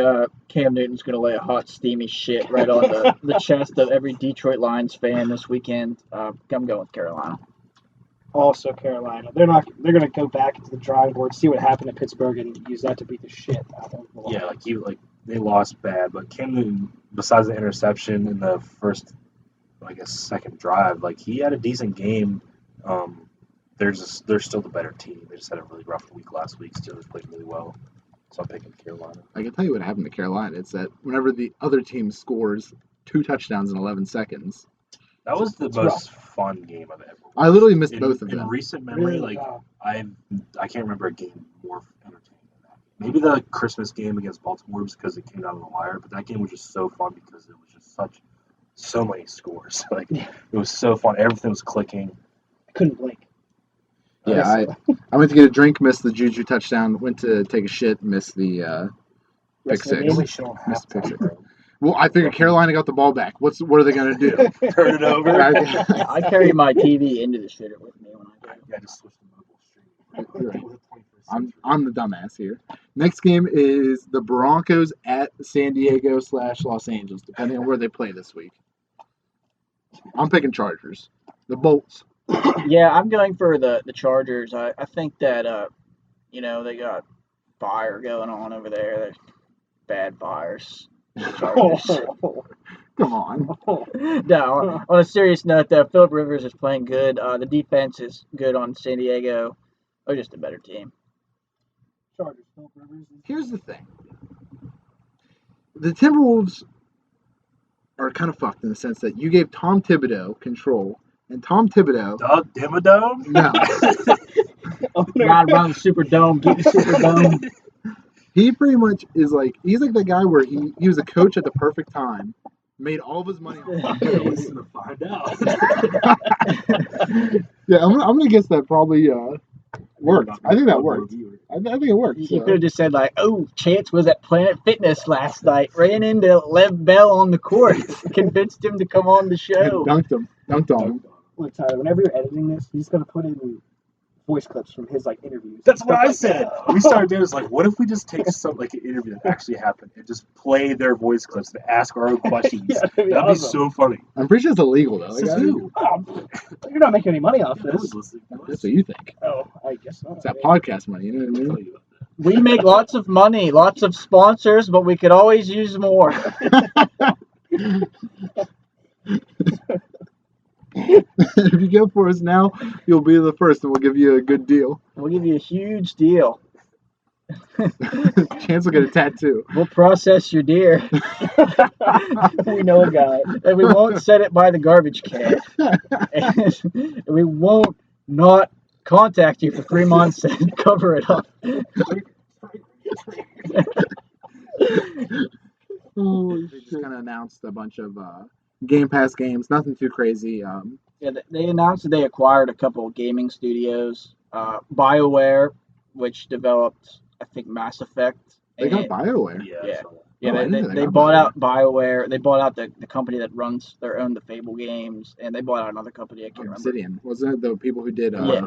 Cam Newton's going to lay a hot, steamy shit right on the chest of every Detroit Lions fan this weekend. I'm going with Carolina. Also, Carolina. They're going to go back into the drawing board, see what happened at Pittsburgh, and use that to beat the shit out of the Yeah, Lions. they lost bad, but Cam Newton, besides the interception in the first, I guess, second drive, like he had a decent game. They're still the better team. They just had a really rough week last week. Steelers played really well, so I'm picking Carolina. I can tell you what happened to Carolina. It's that whenever the other team scores 2 touchdowns in 11 seconds, That was the most fun game I've ever watched. I literally missed in, both of in them. recent memory. Really? Like I can't remember a game more entertaining than that. Maybe the Christmas game against Baltimore was because it came down to the wire, but that game was just so fun because it was just so many scores. Like it was so fun. Everything was clicking. I couldn't blink. Yeah, I went to get a drink, missed the Juju touchdown, went to take a shit, missed the pick Rest of the six. game, Really shit on Missed the halftime, picture. bro. Well, I figured Carolina got the ball back. What are they going to do? Turn it over. I carry my TV into the shitter with me when I go. Yeah, just switch the mobile stream. I'm the dumbass here. Next game is the Broncos at San Diego / Los Angeles, depending on where they play this week. I'm picking Chargers. The Bolts. Yeah, I'm going for the Chargers. I think that they got fire going on over there. They're bad fires. The Chargers. Come on. No, on a serious note, though, Philip Rivers is playing good. The defense is good on San Diego. They're just a better team. Chargers, Philip Rivers. Here's the thing. The Timberwolves are kind of fucked in the sense that you gave Tom Thibodeau control, and Tom Thibodeau. Doug Dimmadome? No. Ride around the Superdome, get the Superdome. He pretty much is like, he's like the guy where he was a coach at the perfect time, made all of his money on Listen to find out. Yeah, I'm gonna guess that probably worked. I think that worked. I think it worked. You could have just said, like, oh, Chance was at Planet Fitness last night, ran into Lev Bell on the court, convinced him to come on the show. Dunked on him. Look, Tyler, whenever you're editing this, he's going to put in voice clips from his interviews. That's what Stuff I like said. that. We started doing this what if we just take some an interview that actually happened and just play their voice clips and ask our own questions? Yeah, That'd be awesome. so funny. I'm pretty sure it's illegal though. Says who? Oh, you're not making any money off Who this. was listening to That's us? what you think. Oh, I guess not. It's that podcast money. You know what I I'll mean? tell you about that. We make lots of money, lots of sponsors, but we could always use more. If you go for us now, you'll be the first, and we'll give you a good deal. We'll give you a huge deal. Chance will get a tattoo. We'll process your deer, We know a guy. and we won't set it by the garbage can. And we won't not contact you for 3 months and cover it up. They just kind of announced a bunch of Game Pass games. Nothing too crazy. Yeah, they announced that they acquired a couple of gaming studios. BioWare, which developed, I think, Mass Effect. They got and- BioWare. Yeah. Yeah. so- Yeah, Oh, I they, didn't they, know they got bought BioWare. out BioWare. They bought out the company that runs their own the Fable games, and they bought out another company I can't remember. Obsidian. Wasn't it the people who did? Yeah.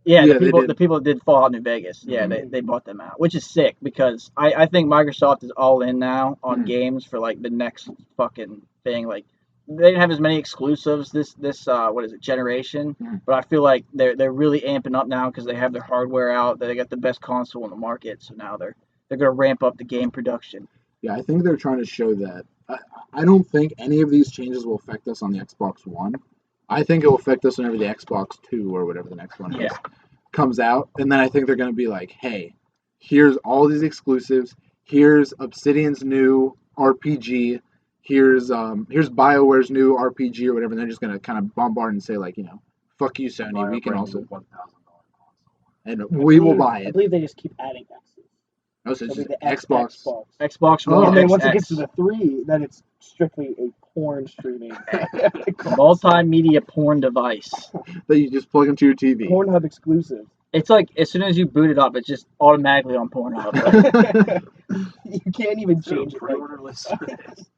Yeah, Yeah, they the people did. the people that did Fallout New Vegas. Yeah, they bought them out, which is sick because I think Microsoft is all in now on Mhm. games for like the next fucking thing. Like they didn't have as many exclusives this what is it generation, Mhm. but I feel like they're really amping up now because they have their hardware out. They got the best console in the market, so now they're gonna ramp up the game production. Yeah, I think they're trying to show that. I don't think any of these changes will affect us on the Xbox One. I think it will affect us whenever the Xbox 2 or whatever the next one is comes out, and then I think they're going to be like, hey, here's all these exclusives. Here's Obsidian's new RPG. Here's BioWare's new RPG or whatever. And they're just going to kind of bombard and say like, fuck you, Sony. We can also, $1,000 and we will buy I it. believe they just keep adding X's. Oh, so it's It'll just be the Xbox. Xbox Oh, One. And then once it XX. gets to the 3, then it's strictly a porn streaming. Multimedia porn device. That you just plug into your TV. Pornhub exclusive. It's like as soon as you boot it up, it's just automatically on Pornhub. You can't even change it. Pre-order list.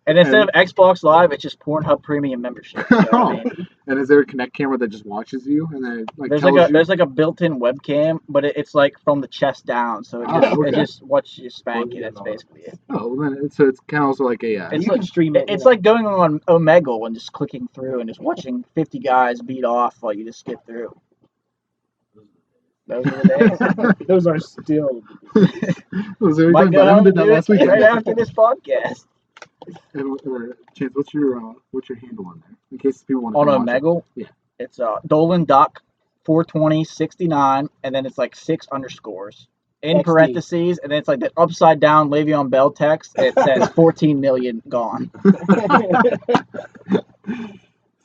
And instead of Xbox Live, it's just Pornhub Premium membership. So, I mean, And is there a Kinect camera that just watches you and then like there's tells like a you? there's like a built-in webcam, but it's like from the chest down, so Oh, it okay. just watches you spank you. That's basically it. Oh, well, then so it's kind of also like a. It's You like, can stream it. It's like going on Omegle and just clicking through and just watching 50 guys beat off while you just skip through. Those are the days. Those are still. Was there Might go I home did and that do last it week. right after this podcast. Chance, what's your handle on there? In case people want to On come watch it. Omegle, Yeah. it's Dolan Duck 42069, and then it's like 6 underscores in XD. parentheses, and then it's like that upside down Le'Veon Bell text. It says 14 million gone.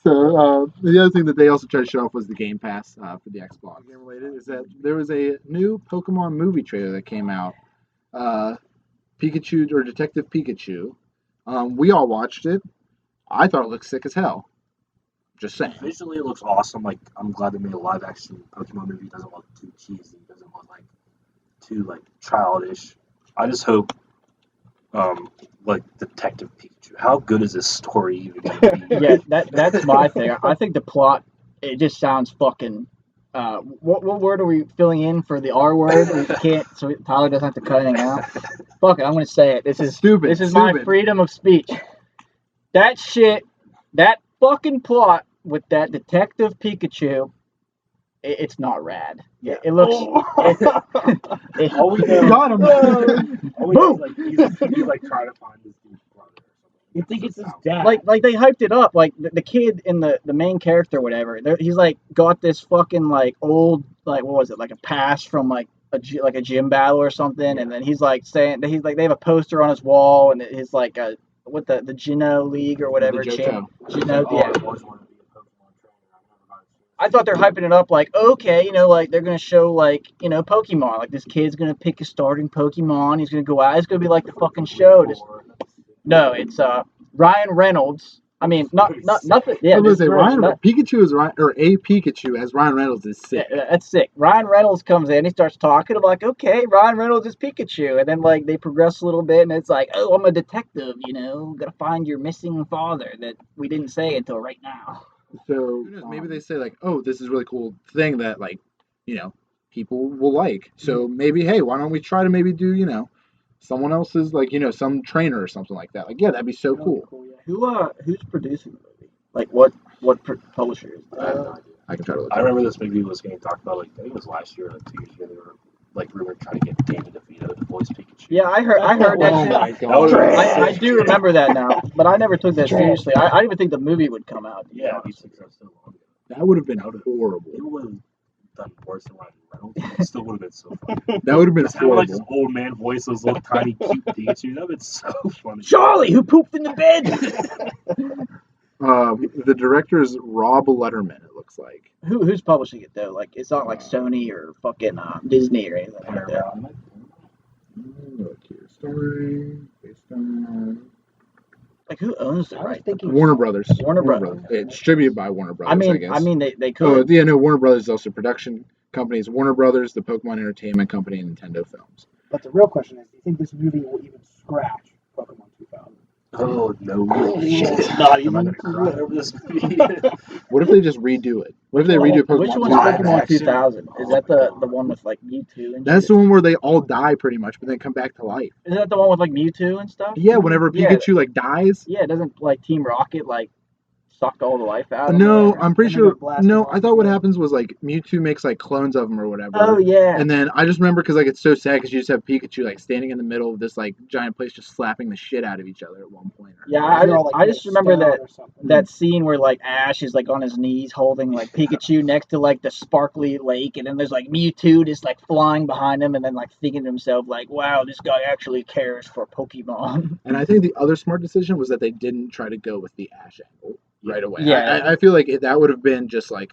So the other thing that they also tried to show off was the Game Pass for the Xbox. Game related is that there was a new Pokemon movie trailer that came out, Pikachu or Detective Pikachu. We all watched it. I thought it looked sick as hell. Just saying. Visually, it looks awesome. Like, I'm glad they made a live action Pokemon movie. It doesn't look too cheesy. It doesn't look like too like childish. I just hope, like Detective Pikachu. How good is this story even gonna be? Yeah, that's my thing. I think the plot, it just sounds fucking. What word are we filling in for the R word? We can't, so Tyler doesn't have to cut anything out. Fuck it, I'm gonna say it. This is Stupid. This is my stupid. freedom of speech. That shit, that fucking plot with that Detective Pikachu, it's not rad. Yeah. It looks. All we know, Got him. all we know is like he's like trying to find his dude's brother or something. You think it's his dad? like they hyped it up, like the kid in the main character or whatever, he's like got this fucking like old, like what was it, like a pass from like a gym battle or something, and then he's like saying that he's like, they have a poster on his wall and his like the Gino League or whatever The champ. Johto. Gino, Oh, yeah. I always wanted to be a Pokemon trainer. I've never got a chance. I thought they're hyping it up like, okay, like they're gonna show like, Pokemon, like this kid's gonna pick a starting Pokemon, he's gonna go out, it's gonna be like the fucking show. No, it's Ryan Reynolds. I mean, nothing. Yeah, I was this say girl's Ryan Pikachu is right, or a Pikachu as Ryan Reynolds is sick. Yeah, that's sick. Ryan Reynolds comes in, he starts talking. I'm like, okay, Ryan Reynolds is Pikachu. And then, like, they progress a little bit, and it's like, oh, I'm a detective, gotta find your missing father that we didn't say until right now. So who knows, maybe they say like, oh, this is a really cool thing that like, people will like. So maybe, hey, why don't we try to maybe do, someone else's like, some trainer or something like that. Like, yeah, that'd be so cool. Who's producing the movie? Like, what publisher is I have that? no idea. I can try to look. I remember this movie was getting talked about, like, I think it was last year or like 2 years ago. They were like rumored trying to get Danny DeVito to voice Pikachu. Yeah, I heard that Oh shit. my That would've been god. I sick. do remember that now, but I never took that seriously. I didn't even think the movie would come out. Yeah, these things are so long ago. That would have been horrible. It would have done worse than Ryan Reynolds. It still would have been so funny. That would have been Just having like this horrible. old man voice, those little tiny cute Pikachu. That would have been so funny. Charlie, who pooped in the bed? The director is Rob Letterman. It looks like. Who's publishing it though? Like, it's not like Sony or fucking Disney or anything like that. Paramount. Look here, story based on Like, who owns the I was right? thinking Warner Brothers. Warner Brothers. It's distributed by Warner Brothers. I guess. I mean, they Oh, could. yeah, no. Warner Brothers is also production companies. Warner Brothers, the Pokemon Entertainment Company, and Nintendo Films. But the real question is, do you think this movie will even scratch Pokemon 2000? Oh no! Not Am I even gonna cry over this movie? What if they just redo it? What if they redo Pokemon? Which one's 2000? Live Pokemon action. 2000? Is that the one with like Mewtwo and That's shit? the one where they all die pretty much, but then come back to life. Is that the one with like Mewtwo and stuff? Yeah, whenever Yeah. Pikachu like dies. Yeah, doesn't like Team Rocket like sucked all the life out of him. No, or I'm pretty And then sure. got blasted No, off I thought what the- happens was like Mewtwo makes like clones of him or whatever. Oh yeah. And then I just remember because like it's so sad because you just have Pikachu like standing in the middle of this like giant place just slapping the shit out of each other at one point. Yeah, They're all, like, I just remember down that or something. that scene where like Ash is like on his knees holding like Pikachu next to like the sparkly lake, and then there's like Mewtwo just like flying behind him, and then like thinking to himself like, "Wow, this guy actually cares for Pokemon." And I think the other smart decision was that they didn't try to go with the Ash angle right away. Yeah. I feel like that would have been just like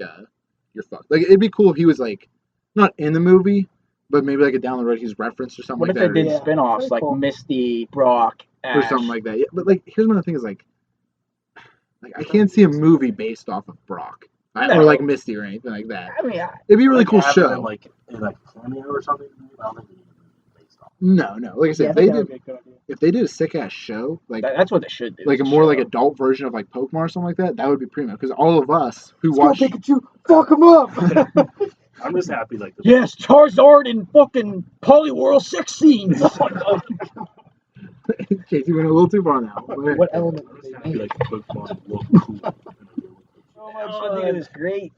you're fucked. Like it'd be cool if he was like not in the movie, but maybe like a down the road he's referenced or something What like if that. they did Yeah, spin-offs pretty like cool. Misty, Brock, or Ash? something like that. Yeah, but like here's another thing is like I can't see a movie based off of Brock. No. Or like Misty or anything like that. I mean, It'd be a really Like, cool have show. them, like in like cameo or something. I don't think they need to be based off. No. Like I Yeah, said, I if think they that would did be a good idea. if they did a sick ass show, like that's what they should do. like a is more like show. adult version of like Pokemon or something like that, that would be primo. Because all of us who Let's go, watch Pikachu, fuck him up. I'm just happy like the Yes, Charizard in fucking Poliwhirl sex scenes. Casey went a little too far now. But What element? I'm did just they happy need? like Pokemon look cool. Oh, I think it was great.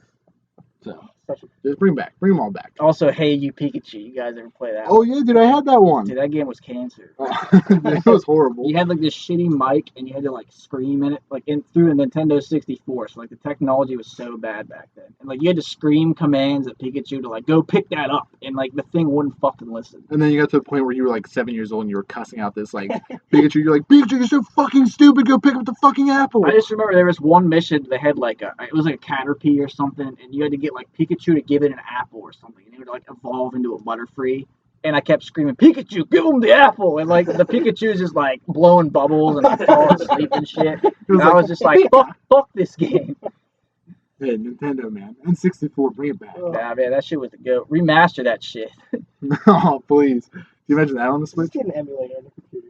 so Such a- just bring them all back. Also, Hey You Pikachu. You guys ever play that? Oh yeah, dude, I had that one. Dude, that game was cancer. It was horrible. You had like this shitty mic, and you had to like scream in it, like in through the Nintendo 64. So like the technology was so bad back then, and like you had to scream commands at Pikachu to like go pick that up, and like the thing wouldn't fucking listen. And then you got to the point where you were like 7 years old and you were cussing out this like Pikachu. You're like, Pikachu, you're so fucking stupid. Go pick up the fucking apple. I just remember there was one mission that had like it was like a Caterpie or something, and you had to get like Pikachu to give it an apple or something, and it would like evolve into a Butterfree. And I kept screaming, Pikachu, give him the apple! And like the Pikachu's just like blowing bubbles and like falling asleep and shit. And I was just like, fuck this game. Hey, Nintendo, man. N64, bring it back. Nah, man, that shit was the goat. Remaster that shit. Oh, please. Can you imagine that on the Let's Switch? get an emulator on the computer.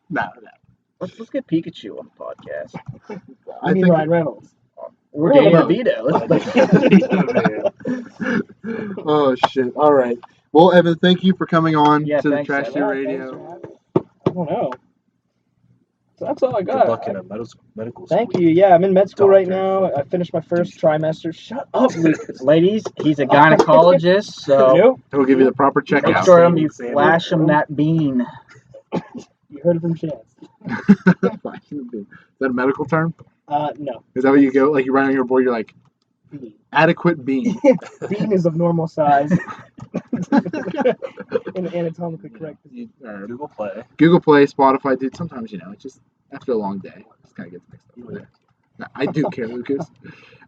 No. Let's get Pikachu on the podcast. I mean Ryan Reynolds. We're Well, Danny no. DeVito. Oh, shit. All right. Well, Evan, thank you for coming on Yeah, to the thanks, Trash Evan. Tier Yeah, Radio. thanks for having me. I don't know. So that's all I got. Good luck in a medical school. Thank you. Yeah, I'm in med school right Doctor. now. I finished my first trimester. Shut up, Lucas. Ladies, he's a gynecologist, so Nope. He'll give you the proper make checkout. sure you Sam. flash him that bean. You heard it from Chance. Is that a medical term? No. Is that what you go, like you write on your board, you're like, Bean. adequate bean. Bean is of normal size. In anatomically correct. Google Play. Google Play, Spotify, dude, sometimes, it's just, after a long day, it just kind of gets mixed up with it. No, I do care, Lucas.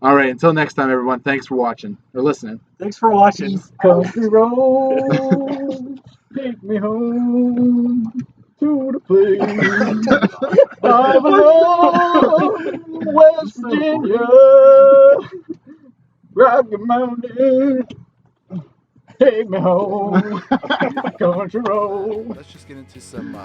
All right, until next time, everyone, thanks for watching, or listening. Thanks for watching. Country road, take me home to the place I belong, West Virginia, Rocky Mountain, take me home, country road. Let's just get into some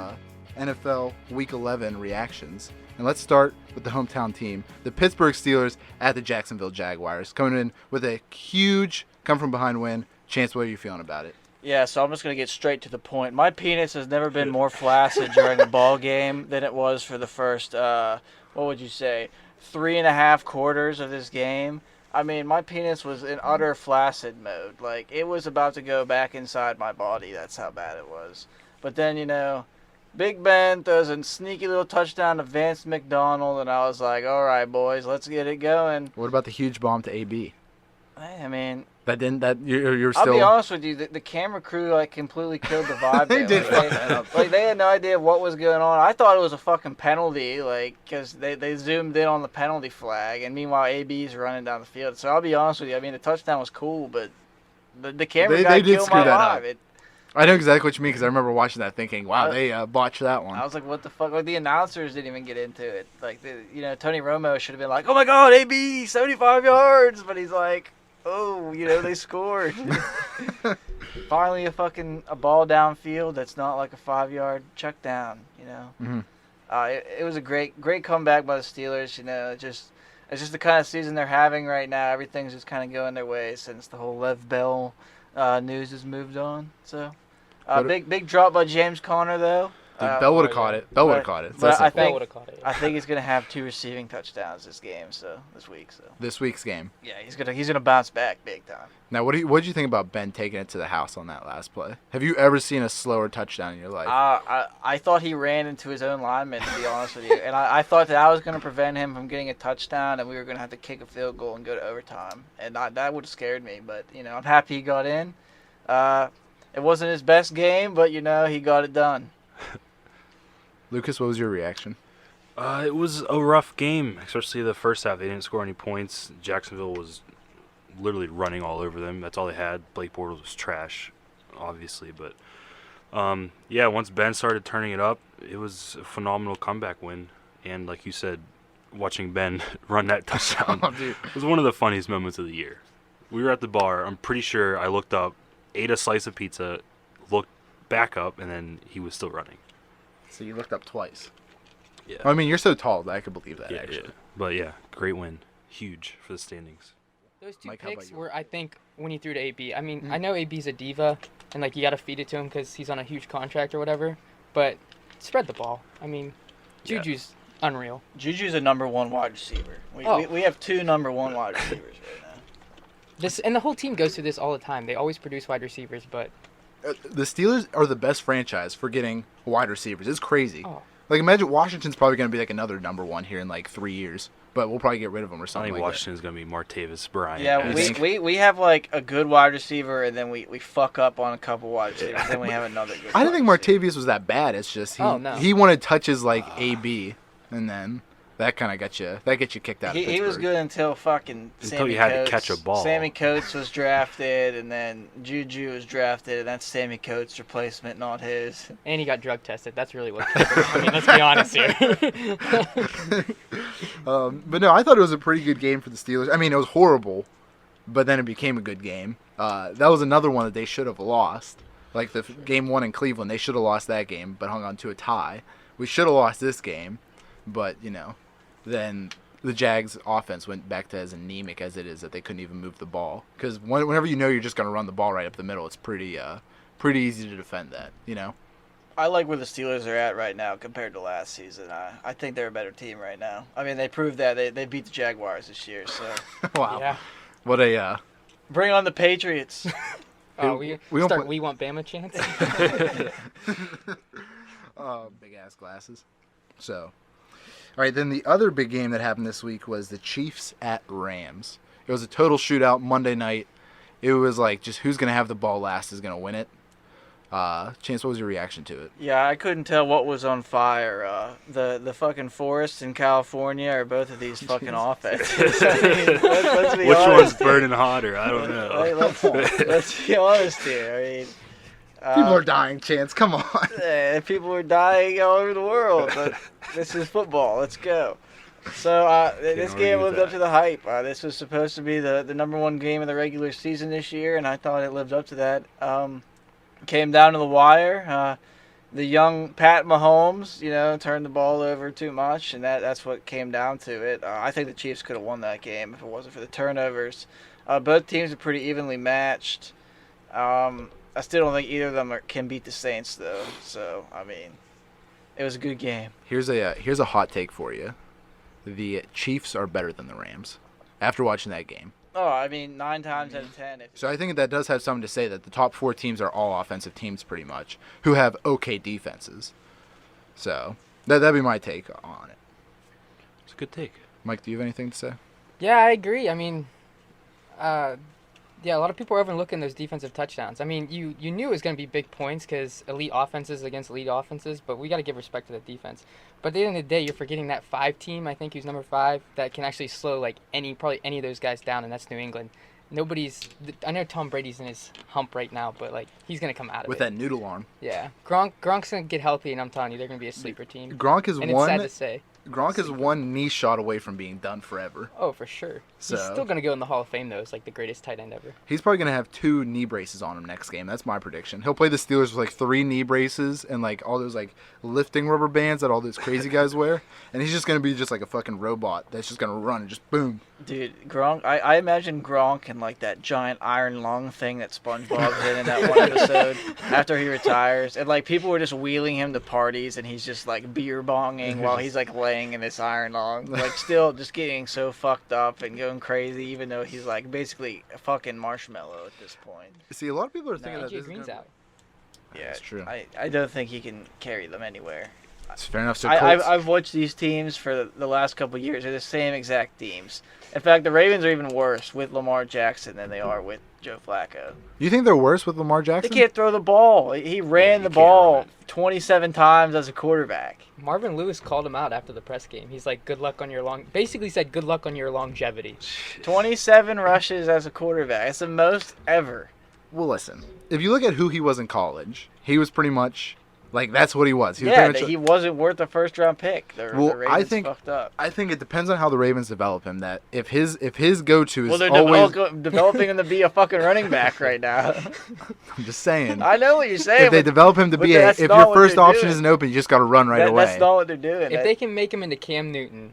NFL Week 11 reactions. And let's start with the hometown team, the Pittsburgh Steelers at the Jacksonville Jaguars, coming in with a huge come-from-behind win. Chance, what are you feeling about it? Yeah, so I'm just going to get straight to the point. My penis has never been more flaccid during a ball game than it was for the first, what would you say, 3.5 quarters of this game. I mean, my penis was in utter flaccid mode. Like, it was about to go back inside my body. That's how bad it was. But then, Big Ben throws a sneaky little touchdown to Vance McDonald, and I was like, all right, boys, let's get it going. What about the huge bomb to AB? Hey, I mean, You're I'll still. be honest with you, the camera crew completely killed the vibe. They there. did Like, fuck that up. they had no idea what was going on. I thought it was a fucking penalty, because they zoomed in on the penalty flag, and meanwhile AB's running down the field. So I'll be honest with you, I mean the touchdown was cool, but the camera They guy did killed screw my that up. vibe. I know exactly what you mean because I remember watching that thinking, wow, they botched that one. I was like, what the fuck? Like, the announcers didn't even get into it. Like, Tony Romo should have been like, oh my god, AB, 75 yards, but he's like, oh, they scored. Finally, a ball downfield that's not like a 5-yard check down. Mhm. It was a great comeback by the Steelers. It's just the kind of season they're having right now. Everything's just kind of going their way since the whole Lev Bell news has moved on. So, big drop by James Conner though. Bell would have oh, caught yeah. it. Bell would But- have caught it. but So that's I it. think- would have caught it. I think he's gonna have 2 receiving touchdowns this week. So This week's game. yeah, he's gonna bounce back big time. Now, what did you think about Ben taking it to the house on that last play? Have you ever seen a slower touchdown in your life? I thought he ran into his own lineman, to be honest with you, and I thought that I was gonna prevent him from getting a touchdown, and we were gonna have to kick a field goal and go to overtime, and that would have scared me. But I'm happy he got in. It wasn't his best game, but he got it done. Lucas, what was your reaction? It was a rough game, especially the first half. They didn't score any points. Jacksonville was literally running all over them. That's all they had. Blake Bortles was trash, obviously. But, once Ben started turning it up, it was a phenomenal comeback win. And like you said, watching Ben run that touchdown Oh, dude. was one of the funniest moments of the year. We were at the bar. I'm pretty sure I looked up, ate a slice of pizza, looked back up, and then he was still running. So you looked up twice. Yeah. I mean, you're so tall that I could believe that, Yeah, actually. yeah. But, yeah, great win. Huge for the standings. Those two Mike, how about picks you? were, I think, when he threw to AB. I mean, I know AB's a diva, and like you got to feed it to him because he's on a huge contract or whatever. But spread the ball. I mean, Yeah. Juju's unreal. Juju's a number 1 wide receiver. We have 2 number 1 wide receivers right now. This and the whole team goes through this all the time. They always produce wide receivers, but The Steelers are the best franchise for getting wide receivers. It's crazy. Oh. Like, imagine Washington's probably going to be like another number 1 here in like 3 years. But we'll probably get rid of him or I something think like Washington's going to be Martavis Bryant. Yeah, I we, think- we have like a good wide receiver, and then we fuck up on a couple wide receivers. Then we have another good. that. I didn't think wide receiver. Martavius was that bad. It's just he, Oh, no. he wanted touches like AB. And then that kind of gets you kicked out of He was Pittsburgh. good until fucking Until Sammy you had to Coates. catch a ball. Sammy Coates was drafted, and then Juju was drafted, and that's Sammy Coates' replacement, not his. and he got drug tested. That's really what. I mean, let's be honest here. But no, I thought it was a pretty good game for the Steelers. I mean, it was horrible, but then it became a good game. That was another one that they should have lost. Like the game 1 in Cleveland, they should have lost that game, but hung on to a tie. We should have lost this game, but then the Jags' offense went back to as anemic as it is that they couldn't even move the ball. Because whenever you're just going to run the ball right up the middle, it's pretty easy to defend that. I like where the Steelers are at right now compared to last season. I think they're a better team right now. I mean, they proved that they beat the Jaguars this year. So Wow, Yeah. what a bring on the Patriots. Oh, we we don't start. play- We want Bama chance. big ass glasses. So, all right. Then the other big game that happened this week was the Chiefs at Rams. It was a total shootout Monday night. It was like just who's gonna have the ball last is gonna win it. Chance, what was your reaction to it? Yeah, I couldn't tell what was on fire. The fucking forests in California or both of these fucking offenses. I mean, let's be Which honest. one's burning hotter? I don't Like, know. let's be honest here. I mean, People are dying. Chance, come on. people are dying all over the world. But this is football. Let's go. So this argue game with lived up that. to the hype. This was supposed to be the number 1 game of the regular season this year, and I thought it lived up to that. Came down to the wire. The young Pat Mahomes, turned the ball over too much, and that's what came down to it. I think the Chiefs could have won that game if it wasn't for the turnovers. Both teams are pretty evenly matched. I still don't think either of them can beat the Saints, though. So, I mean, it was a good game. Here's a hot take for you. The Chiefs are better than the Rams. After watching that game. Oh, I mean, 9 times out of 10. So I think that does have something to say that the top 4 teams are all offensive teams pretty much, who have okay defenses. So that'd be my take on it. It's a good take. Mike, do you have anything to say? Yeah, I agree. I mean, a lot of people are overlooking those defensive touchdowns. I mean, you knew it was going to be big points because elite offenses against elite offenses, but we got to give respect to the defense. But at the end of the day, you're forgetting that 5 team, I think, who's number 5, that can actually slow probably any of those guys down, and that's New England. I know Tom Brady's in his hump right now, but he's going to come out of With it. that noodle arm. Yeah. Gronk's going to get healthy, and I'm telling you, they're going to be a sleeper team. Gronk is and one. it's sad to say. Gronk is one knee shot away from being done forever. Oh, for sure. So- He's still gonna go in the Hall of Fame though. It's like the greatest tight end ever. He's probably gonna have 2 knee braces on him next game. That's my prediction. He'll play the Steelers with like 3 knee braces and like all those like lifting rubber bands that all those crazy guys wear, and he's just gonna be just like a fucking robot that's just gonna run and just boom. Dude, Gronk, I imagine Gronk and like that giant iron lung thing that SpongeBob's in that one episode after he retires. And like people were just wheeling him to parties and he's just like beer bonging while he's like laying in this iron lung. Like still just getting so fucked up and going crazy even though he's like basically a fucking marshmallow at this point. See, a lot of people are thinking No, that AJ this Green's is gonna... out. Yeah, That's true. I don't think he can carry them anywhere. It's fair enough. So I've watched these teams for the last couple of years. They're the same exact teams. In fact, the Ravens are even worse with Lamar Jackson than they are with Joe Flacco. You think they're worse with Lamar They Jackson? can't throw the ball. He ran the you can't ball run it. 27 times as a quarterback. Marvin Lewis called him out after the press game. He's like, "Good luck on your basically said, "Good luck on your longevity." 27 rushes as a quarterback. That's the most ever. Well, listen. If you look at who he was in college, he was pretty much like that's what he was. He was Yeah, pretty much he wasn't worth a first-round pick. The Well, Ravens I think- fucked up. I think it depends on how the Ravens develop him. That if his go-to is Well, they're always, developing him to be a fucking running back right now. I'm just saying. I know what you're saying. If they but develop him to but be that's if not your what first they're option doing. isn't open, you just got to run right away. That's not what they're doing. If they can make him into Cam Newton,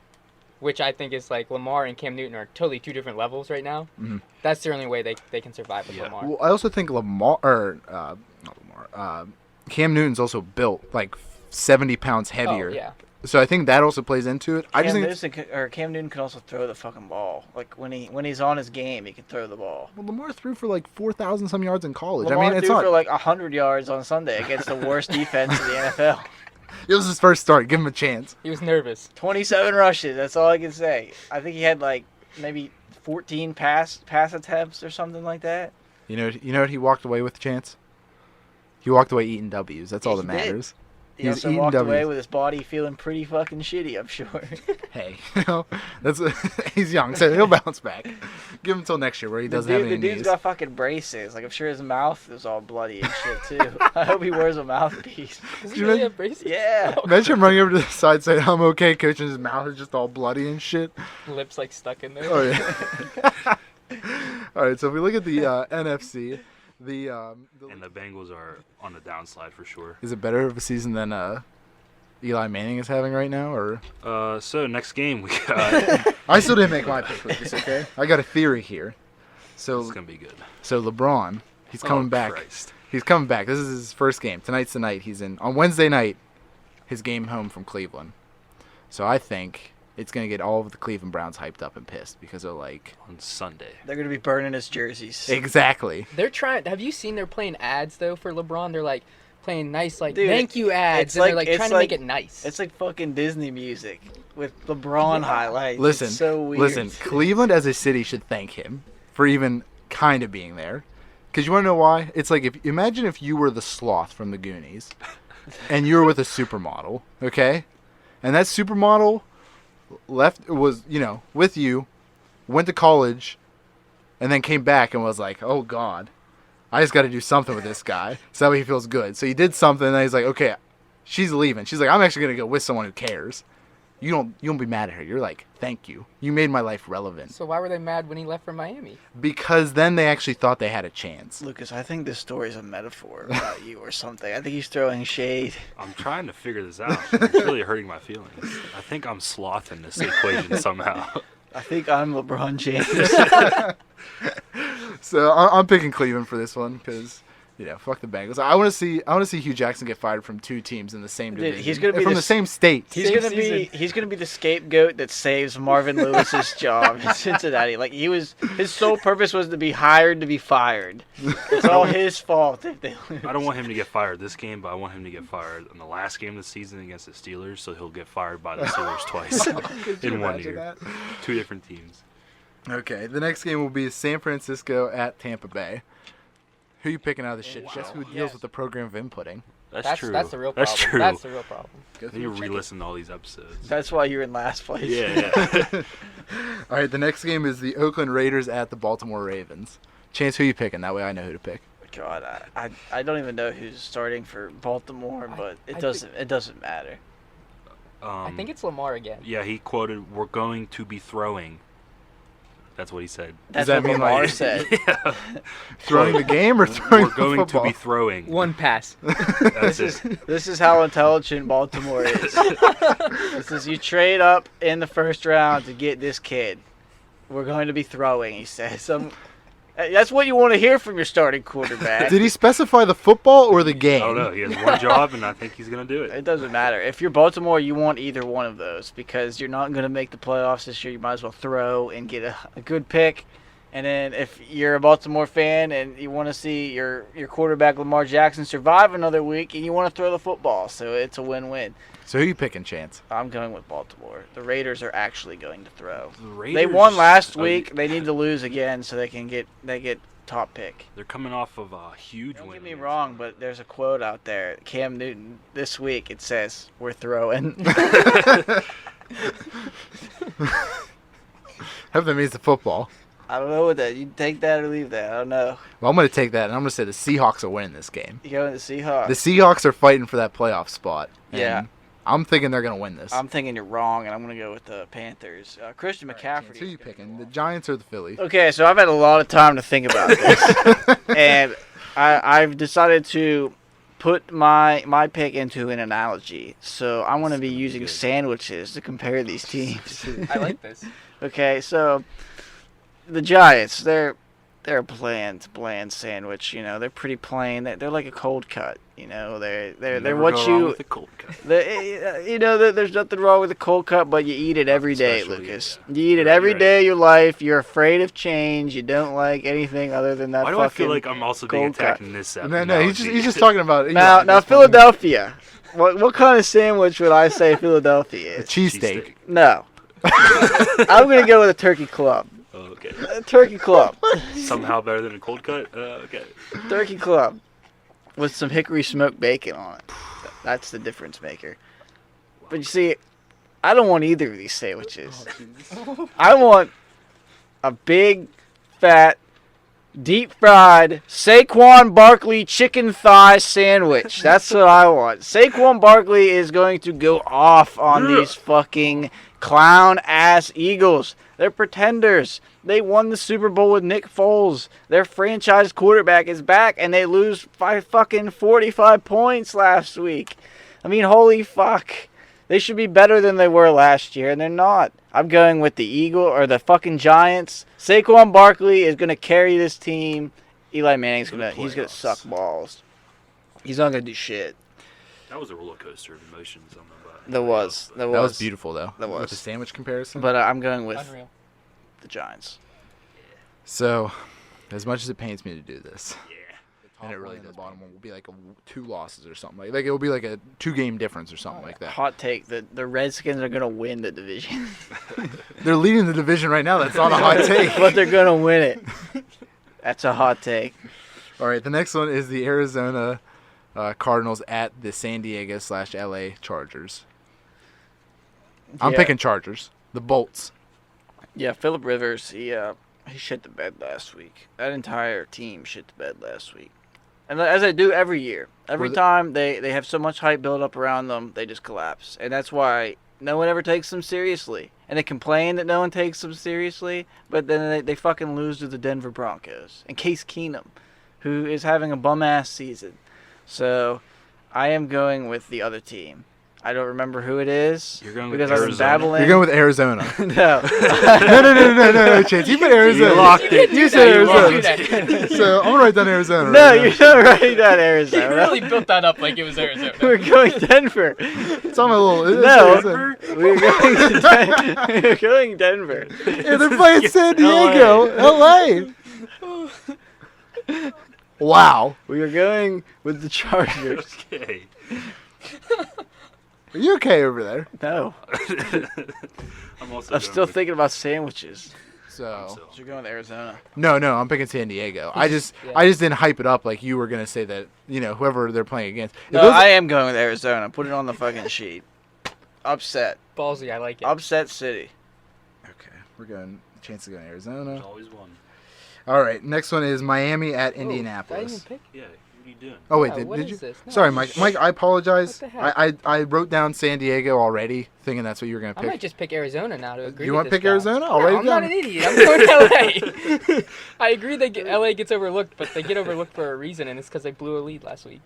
which I think is like Lamar and Cam Newton are totally 2 different levels right now, Mhm. that's the only way they can survive with Yeah. Lamar. Well, I also think not Lamar. Cam Newton's also built like 70 pounds heavier. Oh, yeah. So I think that also plays into it. I just think Cam Newton can also throw the fucking ball. Like when he's on his game, he can throw the ball. well, Lamar threw for like 4,000 some yards in college. Lamar I mean, it's threw not. for like 100 yards on Sunday against the worst defense in the NFL. It was his first start. Give him a chance. He was nervous. 27 rushes. That's all I can say. I think he had like maybe 14 pass attempts or something like that. You know what he walked away with, Chance? He walked away eating W's. That's all Yeah, that he did. matters. He He's also eating walked away W's. with his body feeling pretty fucking shitty, I'm sure. Hey, that's he's young, so he'll bounce back. Give him until next year where he doesn't have any The dude's knees. got fucking braces. Like I'm sure his mouth is all bloody and shit too. I hope he wears a mouthpiece. Does Did he you really men- have braces? Yeah. Imagine him running over to the side saying, "I'm okay, coach," and his mouth is just all bloody and shit. Lips like stuck in there. Oh yeah. All right, so if we look at the NFC, the And the Bengals are on the downslide for sure. is it better of a season than Eli Manning is having right now, or So next game we got. I still didn't make my pick with this. Okay, I got a theory here. It's So gonna be good. LeBron, he's coming Oh, back. Christ. He's coming back. This is his first game. Tonight's the night. He's in on Wednesday night. His game home from Cleveland. So I think it's gonna get all of the Cleveland Browns hyped up and pissed because they're like On Sunday. They're gonna be burning his jerseys. exactly. They're trying. Have you seen they're playing ads though for LeBron? They're like playing nice like Dude, thank you ads, it's and they're like- like it's trying to like- make it nice. It's like fucking Disney music with LeBron highlights. Listen, It's so weird. listen. Cleveland as a city should thank him for even kind of being there. Because you want to know why? It's like imagine if you were the sloth from the Goonies, and you were with a supermodel, okay, and that supermodel was with you, went to college, and then came back and was like, oh God, I just got to do something with this guy so that way he feels good. So he did something, and then he's like, okay, she's leaving. She's like, I'm actually gonna go with someone who cares. You don't be mad at her. You're like, thank you. You made my life relevant. so why were they mad when he left for Miami? Because then they actually thought they had a chance. Lucas, I think this story is a metaphor about you or something. I think he's throwing shade. I'm trying to figure this out. It's really hurting my feelings. I think I'm slothing this equation somehow. I think I'm LeBron James. So I'm picking Cleveland for this one because fuck the Bengals. I want to see Hugh Jackson get fired from 2 teams in the same Dude, division. he's gonna be from the the same state. He's Same gonna be the scapegoat that saves Marvin Lewis's job in Cincinnati. Like his sole purpose was to be hired to be fired. It's all his fault if they lose. I don't want him to get fired this game, but I want him to get fired in the last game of the season against the Steelers, so he'll get fired by the Steelers twice Could you in one imagine year. that? 2 different teams. Okay, the next game will be San Francisco at Tampa Bay. Who you picking out of this shit? Just who deals with the program of inputting? That's true. That's the real problem. That's true. That's the real problem. Go I through need to and check it. re-listen to all these episodes. That's why you're in last place. Yeah. All right, the next game is the Oakland Raiders at the Baltimore Ravens. Chance, who you picking? That way I know who to pick. God, I don't even know who's starting for Baltimore, but it doesn't matter. I think it's Lamar again. Yeah, he quoted, "We're going to be throwing." That's what he said. That's that what mean, Lamar like- said. Yeah. Throwing the game or throwing We're the going to football? be throwing. One pass. That's it. This is how intelligent Baltimore is. This is you trade up in the first round to get this kid. We're going to be throwing, he says. That's what you want to hear from your starting quarterback. Did he specify the football or the game? I don't know. He has one job, and I think he's gonna do it. It doesn't matter. If you're Baltimore, you want either one of those because you're not going to make the playoffs this year. You might as well throw and get a good pick. And then if you're a Baltimore fan and you want to see your quarterback Lamar Jackson survive another week and you want to throw the football, so it's a win-win. So who you picking, Chance? I'm going with Baltimore. The Raiders are actually going to throw. The Raiders, They won last oh, week. They need to lose again so they get top pick. They're coming off of a huge Don't win. get me against- wrong, but there's a quote out there. Cam Newton this week it says we're throwing. Hope that means the football. I don't know what that. You take that or leave that. I don't know. Well, I'm going to take that, and I'm going to say the Seahawks will win this game. You going to Seahawks? The Seahawks are fighting for that playoff spot. and Yeah. I'm thinking they're going to win this. I'm thinking you're wrong, and I'm going to go with the Panthers. Christian McCaffrey. Chance, who you picking? The Giants or the Phillies? Okay, so I've had a lot of time to think about this, and I've decided to put my pick into an analogy. So I'm going to be using Good. sandwiches to compare these teams. I like this. Okay, so the Giants, they're a bland sandwich. You know, they're pretty plain. They're like a cold cut. You know, they're Never what go wrong you. with a cold cut. There's nothing wrong with a cold cut, but you eat it every day, Especially, Lucas. yeah. You eat it Right, every right. day of your life. You're afraid of change. You don't like anything other than that Why do fucking. I feel like I'm also being cold cut. attacked in this episode? No, he's just talking about now Eli, this one. Philadelphia. What kind of sandwich would I say Philadelphia A is? cheesesteak. No. I'm gonna go with a turkey club. Oh, okay. A turkey club. Somehow better than a cold cut? Okay. Turkey club. With some hickory smoked bacon on it. That's the difference maker. But you see, I don't want either of these sandwiches. I want a big, fat, deep fried Saquon Barkley chicken thigh sandwich. That's what I want. Saquon Barkley is going to go off on these fucking clown ass Eagles. They're pretenders. They won the Super Bowl with Nick Foles. Their franchise quarterback is back, and they lose by fucking 45 points last week. I mean, holy fuck. They should be better than they were last year, and they're not. I'm going with the the fucking Giants. Saquon Barkley is gonna carry this team. Eli Manning's To the he's gonna playoffs. suck balls. He's not gonna do shit. That was a roller coaster of emotions on the button. There was. That was beautiful, though. That was. With the sandwich comparison. But I'm going with Unreal. the Giants. So, as much as it pains me to do this, Yeah. and it really the bottom one will be like 2 losses or something like it will be like a 2-game difference or something like that. Hot take: the Redskins are gonna win the division, They're leading the division right now. That's not a hot take. but they're gonna win it. That's a hot take. All right, the next one is the Arizona Cardinals at the San Diego/LA Chargers. I'm Yeah. picking Chargers. The Bolts. Yeah, Phillip Rivers, he shit the bed last week. That entire team shit the bed last week. And as they do every year. Every Were the- time they have so much hype built up around them, they just collapse. And that's why no one ever takes them seriously. And they complain that no one takes them seriously, but then they fucking lose to the Denver Broncos. And Case Keenum, who is having a bum-ass season. So I am going with the other team. I don't remember who it is. You're going with because I was Arizona? babbling. You're going with Arizona. No. no, Chance. You put Arizona. You locked it. You said You locked Arizona. it. So I'm gonna write down Arizona. No, right now. you're not writing down You Arizona. really built that up like it was Arizona. We're going Denver. It's on my little. it's No, Arizona. we're going we're going Denver. Yeah, they're playing San Diego, LA. Wow. We are going with the Chargers. Okay. Are you okay over there? No, I'm also I'm going still with- thinking about sandwiches. So So, So you're going with Arizona. no, I'm picking San Diego. I just didn't hype it up like you were gonna say that. You know, whoever they're playing against. If No, it was- I am going with Arizona. Put it on the fucking sheet. Upset. Ballsy, I like it. Upset City. Okay, we're going. Chance of going Arizona. There's always one. All right, next one is Miami at Oh, did I even Indianapolis. pick? Yeah. What are you doing? Oh wait, No, what did is you? this? No. Sorry, Mike. Mike, I apologize. What the heck? I wrote down San Diego already, thinking that's what you were gonna I pick. might just pick Arizona now to agree. You with want to this pick guy. Arizona? I'll No, write it I'm not down. an idiot. I'm going LA. I agree that LA gets overlooked, but they get overlooked for a reason, and it's because they blew a lead last week.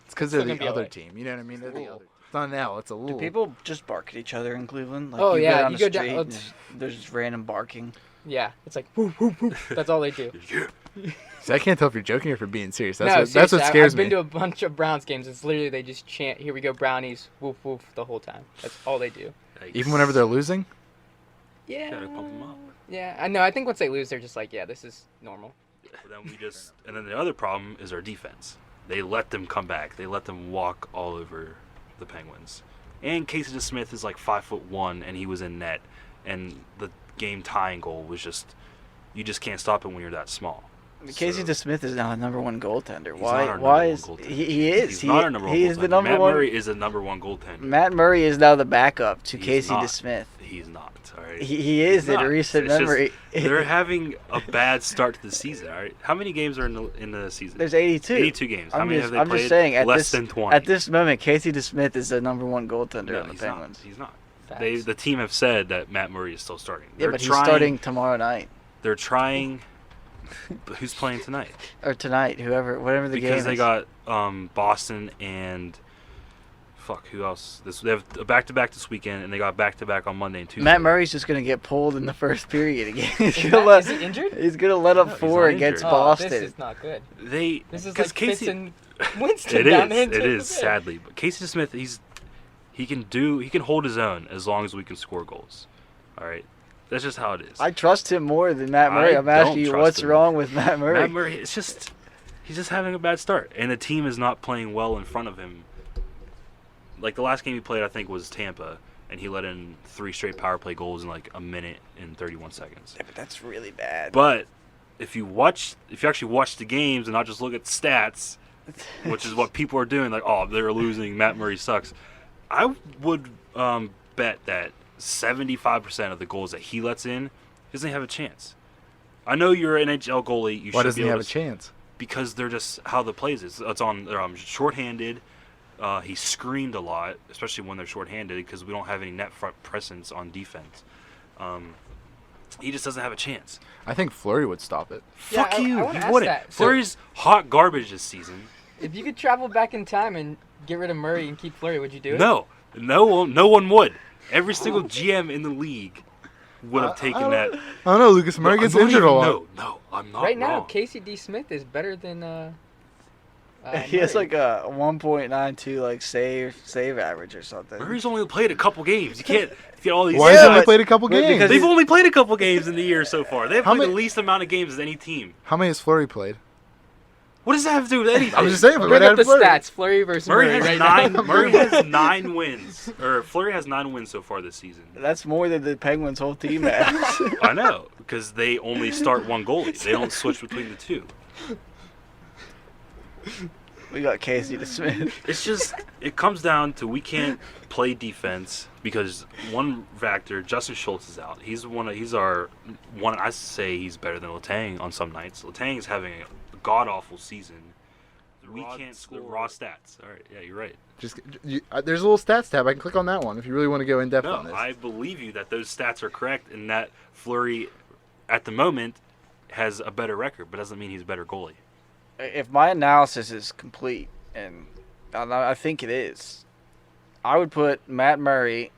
It's because they're Still the gonna be other LA. team. You know what I mean? They're the Ooh. other. It's not an L. It's a Do little. people just bark at each other in Cleveland? Like Oh, you yeah, go down you the go down- street oh, and it's- there's just random barking. Yeah, it's like whoop whoop whoop. That's all they do. See, I can't tell if you're joking or if you're being serious. That's No, what that's what seriously, scares I've me. been to a bunch of Browns games. It's literally they just chant, "Here we go, Brownies!" Woof woof the whole time. That's all they do. Even whenever they're losing. Yeah. Gotta pump 'em up. Yeah, I know. I think once they lose, they're just like, yeah, this is normal. But then the other problem is our defense. They let them come back. They let them walk all over the Penguins. And Casey DeSmith is like 5'1", and he was in net. And the game tying goal was just, you just can't stop it when you're that small. Casey So- DeSmith is now a number one goaltender. He's Why? not our Why number is one goaltender. he is? He's not our number one He is the goaltender. number Matt one. Murray is a number one goaltender. Matt Murray is now the backup to He's Casey not. DeSmith. He's not. All right. He is He's in not. recent It's just- memory. They're having a bad start to the season. All right. How many games are in the season? There's 82. 82 games. How many have they I'm played? just saying at Less this than 20. at this moment, Casey DeSmith is the number one goaltender No, on the he's Penguins. not. He's not. Facts. The team have said that Matt Murray is still starting. Yeah, but he's starting tomorrow night They're trying. But who's playing tonight? or tonight, whatever the game Because they is. got Boston and who else? They have a back-to-back this weekend, and they got back-to-back on Monday and Tuesday. Matt Murray's just gonna get pulled in the first period again. Is he injured? He's gonna let up No, he's 4 not against injured. Boston. This is not good. They This is because like Fitz Casey. and Winston It down there. is. in It is Tampa Bay. sadly, but Casey Smith, he can hold his own as long as we can score goals. All right, that's just how it is. I trust him more than Matt Murray. I I'm asking don't you, trust what's him. wrong with Matt Murray? Matt Murray, he's just having a bad start, and the team is not playing well in front of him. Like the last game he played, I think was Tampa, and he let in 3 straight power play goals in like a minute and 31 seconds. Yeah, but that's really bad. But if you actually watch the games and not just look at stats, which is what people are doing, like, oh, they're losing, Matt Murray sucks. I would bet that 75% of the goals that he lets in, he doesn't have a chance. I know you're an NHL goalie. You Why should doesn't be he able have a to, chance? because they're just how the plays is. It's on. They're shorthanded. He screened a lot, especially when they're shorthanded, because we don't have any net front presence on defense. He just doesn't have a chance. I think Fleury would stop it. Yeah, Fuck I you. wanna He ask wouldn't. that. So- Fleury's hot garbage this season. If you could travel back in time and get rid of Murray and keep Fleury, would you do it? No one would. Every single GM in the league would have taken that. I don't know. Lucas Murray No, gets I'm not injured a even- lot. No, I'm not Right now, wrong. Casey D. Smith is better than. He has Murray. like a 1.92 like save average or something. Murray's only played a couple games. You can't get all these. Why Yeah, has he only but- played a couple but games? because They've only played a couple games in the year so far. They've How played the many- least amount of games as any team. How many has Fleury played? What does that have to do with anything? I'm just saying. But Bring what up the Fleury? stats. Fleury versus Murray Murray. has right nine. now. Murray has 9 wins, or Fleury has 9 wins so far this season. That's more than the Penguins' whole team has. I know, because they only start one goalie. They don't switch between the two. We got Casey DeSmith. It's just, it comes down to we can't play defense because one factor, Justin Schultz is out. He's our one. I say he's better than Letang on some nights. Letang is having a god awful season. We can't score raw stats. All right, yeah, you're right. Just there's a little stats tab. I can click on that one if you really want to go in depth on No, this. I believe you that those stats are correct and that Fleury, at the moment, has a better record, but doesn't mean he's a better goalie. If my analysis is complete, and I think it is, I would put Matt Murray.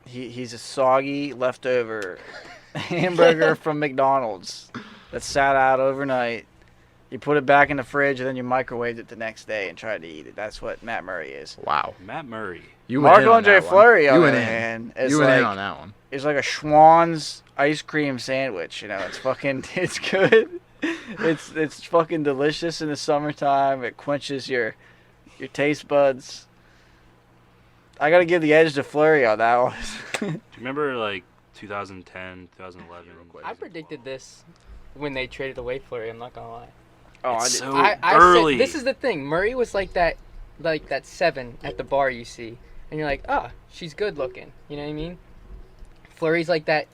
He's a soggy leftover hamburger from McDonald's that sat out overnight. You put it back in the fridge and then you microwaved it the next day and tried to eat it. That's what Matt Murray is. Wow. Matt Murray. You went in on Marc-Andre that one. Fleury, on You the went other in. hand, is You went in like on that one. it's like a Schwann's ice cream sandwich. You know, it's fucking, it's good. It's fucking delicious in the summertime. It quenches your taste buds. I gotta give the edge to Fleury on that one. Do you remember like 2010, 2011? I predicted this when they traded away Fleury. I'm not gonna lie. Oh, It's I did. so I early. said, this is the thing. Murray was like that 7 at the bar you see, and you're like, she's good looking. You know what I mean? Fleury's like that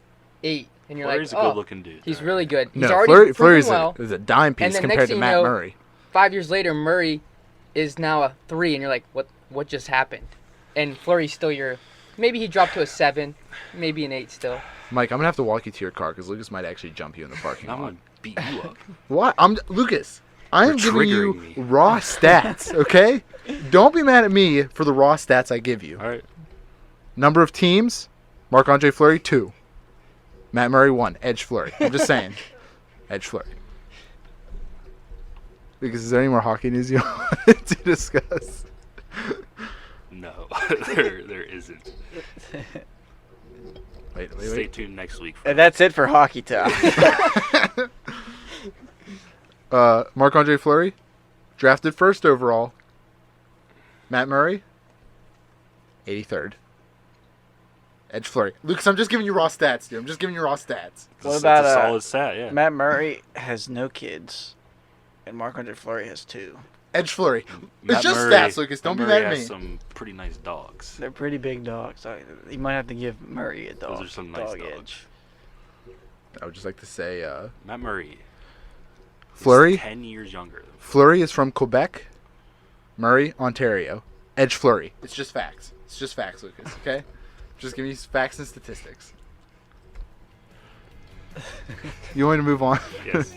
8, and you're Fleury's like, a good-looking dude. he's really good. He's No, already Fleury's proven well. is a dime piece then compared next to thing you Matt know, Murray. 5 years later, Murray is now a 3, and you're like, what just happened? And Fleury's still maybe he dropped to a 7, maybe an 8 still. Mike, I'm gonna have to walk you to your car because Lucas might actually jump you in the parking I'm lot. gonna beat you up. What? Lucas. I'm You're giving you triggering me. raw stats, okay? Don't be mad at me for the raw stats I give you. All right. Number of teams: Marc-Andre Fleury 2, Matt Murray 1, Edge Fleury. I'm just saying, Edge Fleury. Lucas, is there any more hockey news you want to discuss? No, there isn't. Wait. Stay tuned next week. For And that's it for hockey talk. Marc-Andre Fleury, drafted 1st overall. Matt Murray, 83rd. Edge Fleury. Lucas, I'm just giving you raw stats, dude. I'm just giving you raw stats. What It's about a solid stat? Yeah. Matt Murray has no kids, and Marc-Andre Fleury has 2. Edge Fleury. Matt It's just Murray- stats, Lucas. Don't Matt be mad Murray at me. has some pretty nice dogs. They're pretty big dogs. You might have to give Murray a dog. Those are some nice dog dogs. edge. I would just like to say, Matt Murray. is Fleury. 10 years younger. Fleury is from Quebec. Murray, Ontario. Edge Fleury. It's just facts. It's just facts, Lucas. Okay. Just give me facts and statistics. You want me to move on? Yes.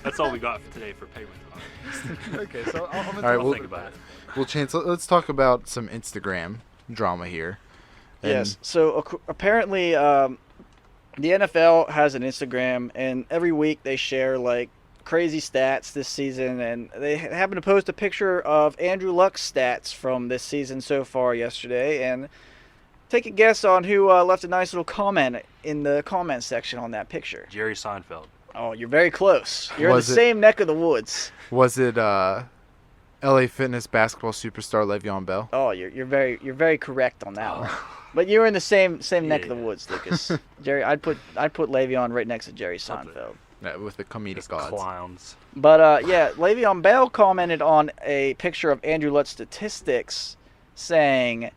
That's all we got for today for Penguin Talk. Okay, so I'm gonna All right, right, we'll think about it. Well, Chance, let's talk about some Instagram drama here. And Yes. So apparently, the NFL has an Instagram, and every week they share like crazy stats this season, and they happen to post a picture of Andrew Luck's stats from this season so far yesterday, and take a guess on who left a nice little comment in the comment section on that picture. Jerry Seinfeld. Oh, you're very close. You're in the Was it- same neck of the woods. Was it LA Fitness basketball superstar Le'Veon Bell? Oh, you're very correct on that one. But you're in the same neck of the Yeah. woods, Lucas. Jerry, I'd put Le'Veon right next to Jerry Seinfeld. Yeah, with the comedic Those odds. clowns. But yeah, Le'Veon Bell commented on a picture of Andrew Luck's statistics, saying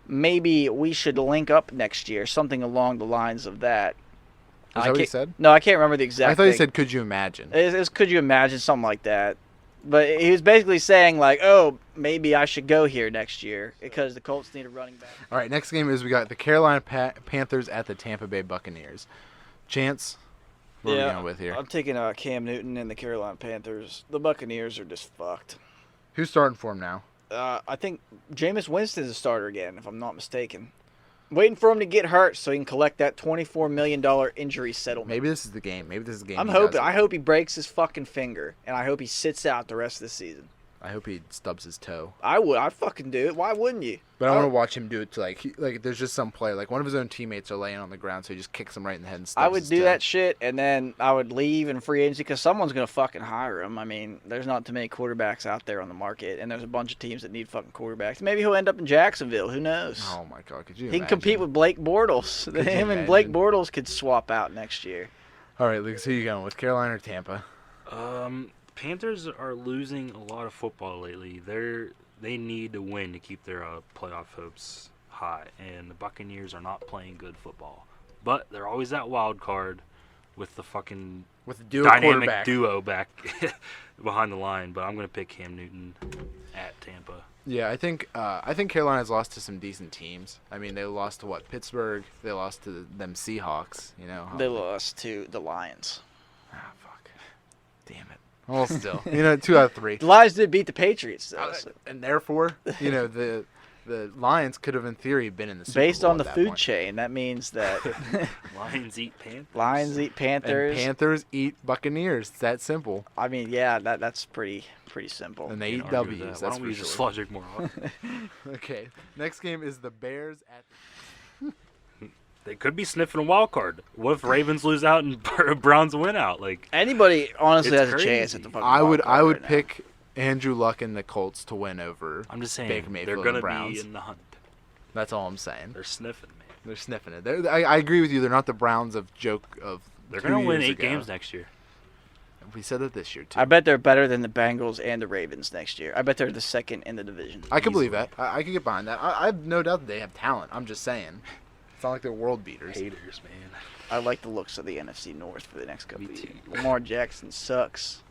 maybe we should link up next year, something along the lines of that. Is that what he said? No, I can't remember the exact. I thought he thing. said, "Could you imagine?" Could you imagine something like that? But he was basically saying like, oh, maybe I should go here next year because the Colts need a running back. All right, next game is we got the Carolina Panthers at the Tampa Bay Buccaneers. Chance, what are we going with here? I'm taking Cam Newton and the Carolina Panthers. The Buccaneers are just fucked. Who's starting for him now? I think Jameis Winston's a starter again, if I'm not mistaken. Waiting for him to get hurt so he can collect that $24 million injury settlement. Maybe this is the game. Maybe this is the game. I'm he hoping. does it. I hope he breaks his fucking finger, and I hope he sits out the rest of the season. I hope he stubs his toe. I would. I'd fucking do it. Why wouldn't you? But I want to watch him do it to like there's just some player like one of his own teammates are laying on the ground, so he just kicks him right in the head and stubs I would his do toe. that shit, and then I would leave in free agency because someone's gonna fucking hire him. I mean, there's not too many quarterbacks out there on the market, and there's a bunch of teams that need fucking quarterbacks. Maybe he'll end up in Jacksonville. Who knows? Oh my god, could you? He can compete with Blake Bortles. you Him and Blake imagine? Bortles could swap out next year. All right, Lucas, who you going with, Carolina or Tampa? Panthers are losing a lot of football lately. They need to win to keep their playoff hopes high, and the Buccaneers are not playing good football. But they're always that wild card with the fucking With the duo dynamic quarterback. duo back behind the line. But I'm gonna pick Cam Newton at Tampa. Yeah, I think Carolina's lost to some decent teams. I mean, they lost to Pittsburgh. They lost to them Seahawks. You know. They lost to the Lions. Ah, fuck. Damn it. Well, still, 2 out of 3. The Lions did beat the Patriots, though. so- And therefore, the Lions could have, in theory, been in the Super Based Bowl on the at that food point. chain, that means that Lions eat Panthers. Lions eat Panthers. And Panthers eat Buccaneers. It's that simple. I mean, yeah, that's pretty simple. And they Can't eat argue with W's. that. Why That's don't for we use this sure. logic more often? Okay. Next game is the Bears at. They could be sniffing a wild card. What if Ravens lose out and Browns win out? Like, Anybody honestly It's has a chance at crazy. the fucking I would wild card right now. pick Andrew Luck and the Colts to win over. I'm just saying, Baker Mayfield they're and gonna Browns. be in the hunt. That's all I'm saying. They're sniffing, man. They're sniffing it. I agree with you. They're not the Browns of joke of. They're 2 gonna win years 8 ago. games next year. We said that this year too. I bet they're better than the Bengals and the Ravens next year. I bet they're the second in the division. I can believe easily. that. I can get behind that. I have no doubt that they have talent. I'm just saying. It's not like they're world beaters. Haters, man. I like the looks of the NFC North for the next couple Me of too. years. Lamar Jackson sucks.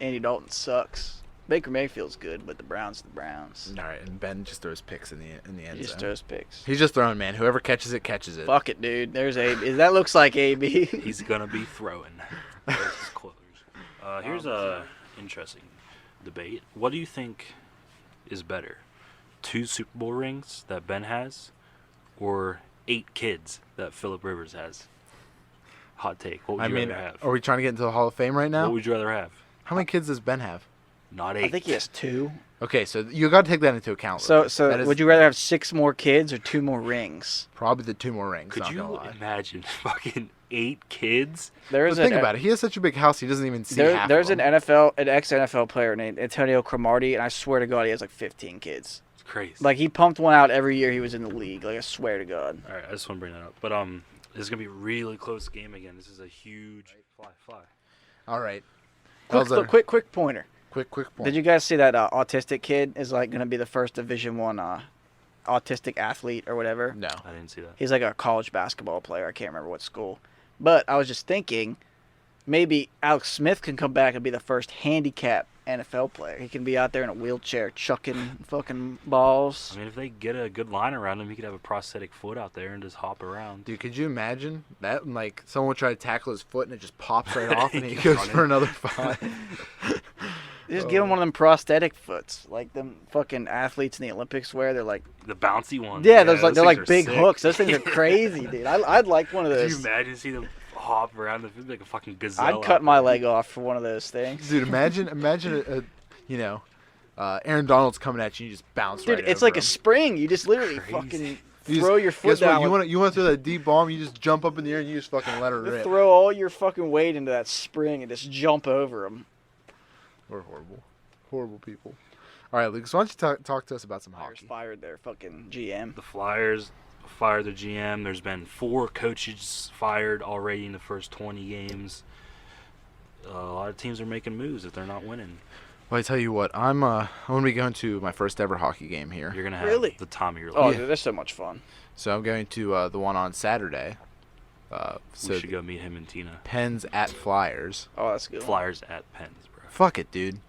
Andy Dalton sucks. Baker Mayfield's good, but the Browns are the Browns. All right, and Ben just throws picks in the end He just zone. throws picks. He's just throwing, man. Whoever catches it, catches it. Fuck it, dude. There's AB. That looks like AB. He's gonna be throwing. There's his clothes. Here's a interesting debate. What do you think is better, 2 Super Bowl rings that Ben has, or 8 kids that Phillip Rivers has? Hot take. What would you rather have? Are we trying to get into the Hall of Fame right now? What would you rather have? How many kids does Ben have? Not 8. I think he has 2. Okay, so you got to take that into account. So Lucas. That is would you rather have 6 more kids or 2 more rings? probably the 2 more rings? Could not you gonna lie. imagine fucking 8 kids? There's But think about it. He has such a big house. He doesn't even see half There's of an them. ex-NFL player named Antonio Cromartie, and I swear to God, he has like 15 kids. It's crazy. Like he pumped one out every year he was in the league. Like I swear to God. All right, I just want to bring that up. But this is gonna be a really close game again. This is a huge fly. All right. Quick pointer. Quick point. Did you guys see that autistic kid is like gonna be the first Division I autistic athlete or whatever? No. I didn't see that. He's like a college basketball player. I can't remember what school. But I was just thinking, maybe Alex Smith can come back and be the first handicap NFL player. He can be out there in a wheelchair chucking fucking balls. I mean, if they get a good line around him, he could have a prosthetic foot out there and just hop around. Dude, could you imagine that? Like, someone would try to tackle his foot and it just pops right off and he He goes keeps for running. another 5. Just give him one of them prosthetic foots, like them fucking athletes in the Olympics wear. They're like, The bouncy ones. yeah, they're things like are big sick. hooks. Those things are crazy, dude. I'd like one of Could those. you imagine seeing them hop around the field like a fucking gazelle? I'd out cut my there? leg off for one of those things. Dude, imagine Aaron Donald's coming at you, you just bounce Dude, right it's over like a him. spring. You just literally Crazy. fucking You throw just- your foot Guess down. what? You want to throw that deep bomb? You just jump up in the air and you just fucking let her rip. throw all your fucking weight into that spring and just jump over them. We're horrible people. All right, Lucas, why don't you talk to us about some Flyers hockey? fired their fucking GM. The Flyers fired their GM. There's been 4 coaches fired already in the first 20 games. A lot of teams are making moves if they're not winning. Well, I tell you what, I'm going to be going to my first ever hockey game here. You're gonna have Really? the time of your Oh, life. dude, they're so much fun. So I'm going to the one on Saturday. We So should go meet him and Tina. Pens at Flyers. Oh, that's good. Flyers at Pens, bro. Fuck it, dude.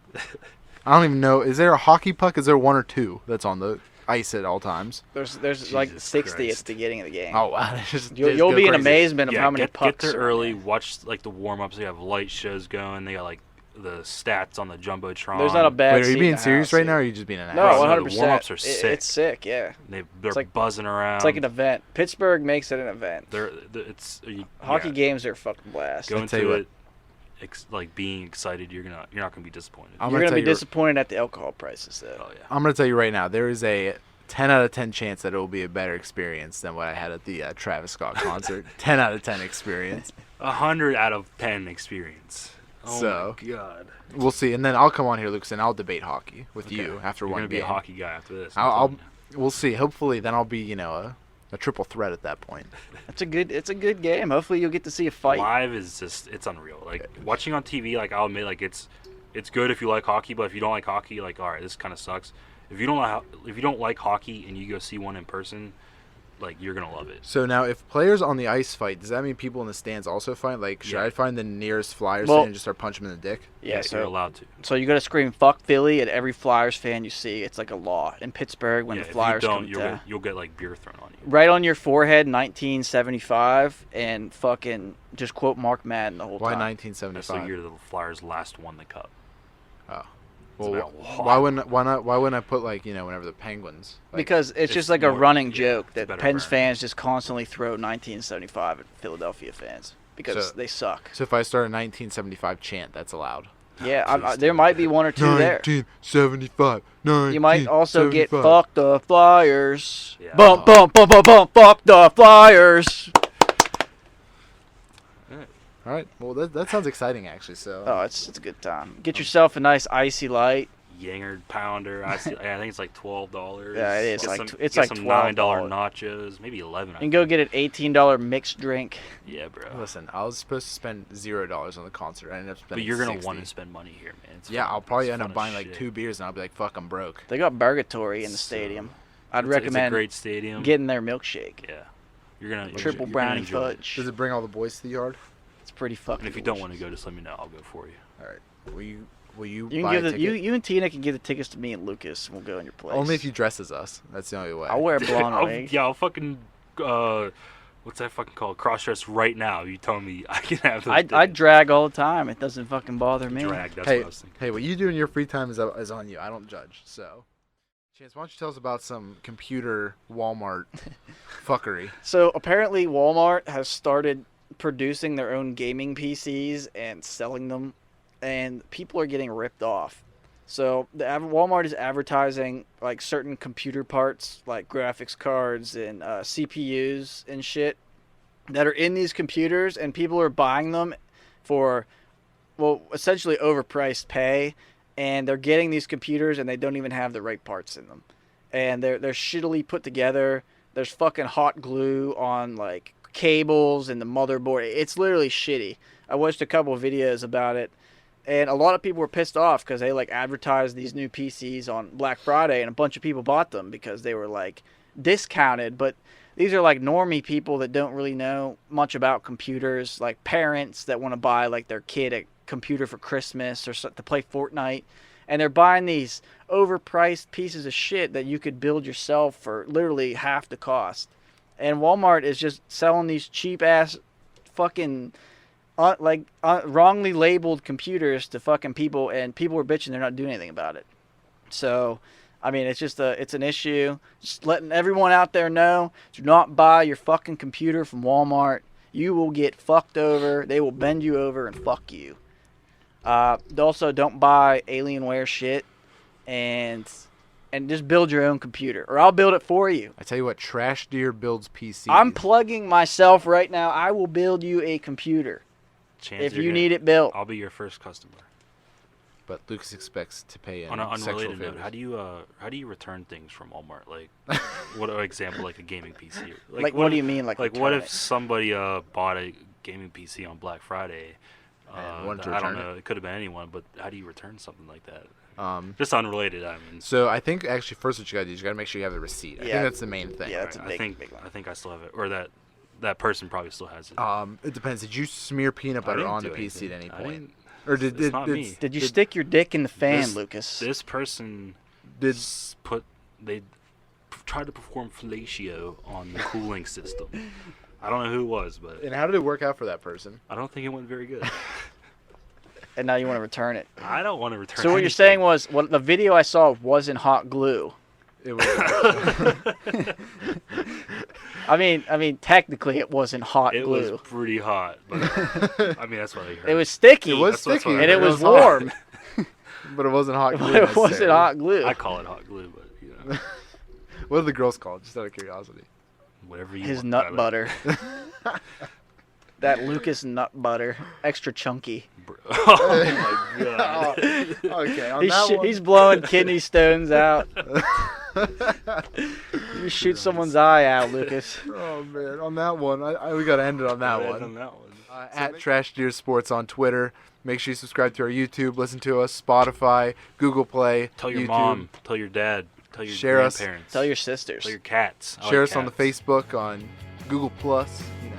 I don't even know. Is there a hockey puck? Is there 1 or 2 that's on the ice at all times? There's like Jesus 60 at Christ. the beginning of the game. Oh wow, it's just You'll go be in crazy. amazement of how many get pucks there are early. in there. Watch like the warm ups. They have light shows going. They got like the stats on the jumbotron. There's not a bad. Wait, are seat you in being the serious house, right dude. now, or are you just being an No, asshole? 100. The percent warm-ups are sick. It's sick. Yeah, They're It's like- buzzing around. it's like an event. Pittsburgh makes it an event. Hockey yeah, games are a fucking blast. Go I tell you into what. it like being excited. You're not gonna be disappointed. I'm You're gonna gonna tell be you- disappointed at the alcohol prices, though. Oh yeah. I'm gonna tell you right now, there is a 10 out of 10 chance that it will be a better experience than what I had at the Travis Scott concert. 10 out of 10 experience. 100 out of 10 experience. Oh So- my god. We'll see, and then I'll come on here, Lucas, and I'll debate hockey with Okay. you after You're one gonna be game. a hockey guy after this. I'll we'll see. Hopefully, then I'll be a triple threat at that point. It's a good game. Hopefully, you'll get to see a fight. Live is just it's unreal. Like watching on TV, like I'll admit, like it's good if you like hockey, but if you don't like hockey, like all right, this kind of sucks. If you don't like hockey and you go see one in person, like you're gonna love it. So now, if players on the ice fight, does that mean people in the stands also fight? Like, should Yeah. I find the nearest Flyers Well- fan and just start punching him in the dick? Yeah, you're so allowed to. so you gotta scream "fuck Philly" at every Flyers fan you see. It's like a law in Pittsburgh when Yeah, the if Flyers you don't, come you'll to you'll get like beer thrown on you. right on your forehead, 1975, and fucking just quote Mark Madden the whole Why time. That's the 1975? year the Flyers last won the cup. Well, about why wouldn't I put like whenever the Penguins? Like, Because it's just it's like a more- running yeah, joke it's that better Pens brand. fans just constantly throw 1975 at Philadelphia fans because So- they suck. so if I start a 1975 chant, that's allowed. Yeah, Please there do. might be 1 or 2 there. 1975. You might also get 1975. fuck the Flyers. Yeah. Bump, bump, bump, bump, bump, fuck the Flyers. All right. Well, that sounds exciting actually. So. Oh, it's a good time. Get yourself a nice icy light. Yangerd pounder. I think it's like $12. Yeah, it is Get like some, it's get like some $12. $9 nachos, maybe 11. I And go think. get an $18 mixed drink. Yeah, bro. Listen, I was supposed to spend $0 on the concert. I ended up But spending. you're gonna 60. want to spend money here, man. It's Yeah, fun. I'll probably It's end fun up buying as like shit. 2 beers and I'll be like, "Fuck, I'm broke." They got Burgatory in the So, stadium. I'd It's a recommend great stadium. getting their milkshake. Yeah, you're gonna Triple you're gonna brownie enjoy it. fudge. Does it bring all the boys to the yard? It's pretty fucking And if you don't want delicious. to go, just let me know. I'll go for you. All right. Will you will you, You can buy give a the ticket? you and Tina can give the tickets to me and Lucas. And we'll go in your place. Only if you dress as us. That's the only way. I'll wear a blonde wig. I'll fucking what's that fucking called? Cross dress right now. You tell me I can have those. I drag all the time. It doesn't fucking bother me. drag. That's Hey, what I was thinking. hey, what you do in your free time is on you. I don't judge. So, Chance, why don't you tell us about some computer Walmart fuckery? So apparently Walmart has started producing their own gaming PCs and selling them, and people are getting ripped off. So Walmart is advertising like certain computer parts, like graphics cards and CPUs and shit, that are in these computers, and people are buying them for, well, essentially overpriced pay, and they're getting these computers and they don't even have the right parts in them, and they're shittily put together. There's fucking hot glue on like cables and the motherboard. It's literally shitty. I watched a couple of videos about it. And a lot of people were pissed off because they like advertised these new PCs on Black Friday, and a bunch of people bought them because they were like discounted. But these are like normie people that don't really know much about computers, like parents that want to buy like their kid a computer for Christmas or to play Fortnite, and they're buying these overpriced pieces of shit that you could build yourself for literally half the cost. And Walmart is just selling these cheap ass fucking wrongly labeled computers to fucking people, and people are bitching they're not doing anything about it. So, I mean, it's just it's an issue. Just letting everyone out there know, do not buy your fucking computer from Walmart. You will get fucked over. They will bend you over and fuck you. Also, don't buy Alienware shit, and just build your own computer, or I'll build it for you. I tell you what, Trash Deer builds PCs. I'm plugging myself right now. I will build you a computer. Chance, If you're you gonna- need it built. I'll be your first customer. But Lucas expects to pay in On an sexual unrelated note, favors. how do you return things from Walmart? Like, what an example, like a gaming PC. Like what do you mean, like what return if it? somebody bought a gaming PC on Black Friday? And wanted to I don't return know. It could have been anyone, but how do you return something like that? Um, Just unrelated. I mean, so I think actually first what you gotta do is you gotta make sure you have the receipt. I Yeah. think that's the main thing. Yeah, that's a I big, think big one. I think I still have it, or that person probably still has it. It depends. Did you smear peanut I butter didn't on the do PC anything. at any I point? didn't- Or did it's not me. Did you stick your dick in the fan, this- Lucas? This person did they tried to perform fellatio on the cooling system. I don't know who it was, but and how did it work out for that person? I don't think it went very good. And now you want to return it. I don't want to return. So what you're saying was, what the video I saw wasn't hot glue. It was. I mean, technically it wasn't hot it glue. was pretty hot, but I mean that's what I heard. It was sticky. It was That's what sticky, I and it heard. was hot. warm. But it wasn't hot glue. But it wasn't necessarily. hot glue. I call it hot glue, but you know, What do the girls call it? Just out of curiosity. whatever you His want. nut Tyler. butter. That Lucas nut butter, extra chunky. Bro. Oh my god. Okay, on that one. He's blowing kidney stones out. You shoot someone's eye out, Lucas. Oh man, on that one, we gotta end it on that Right one. on that one. At Trash Deer Sports on Twitter. Make sure you subscribe to our YouTube, listen to us, Spotify, Google Play, Tell your YouTube. mom, tell your dad, tell your Share us. grandparents, Tell your sisters. tell your cats. I Share like us on the cats. Facebook, on Google Plus. You know.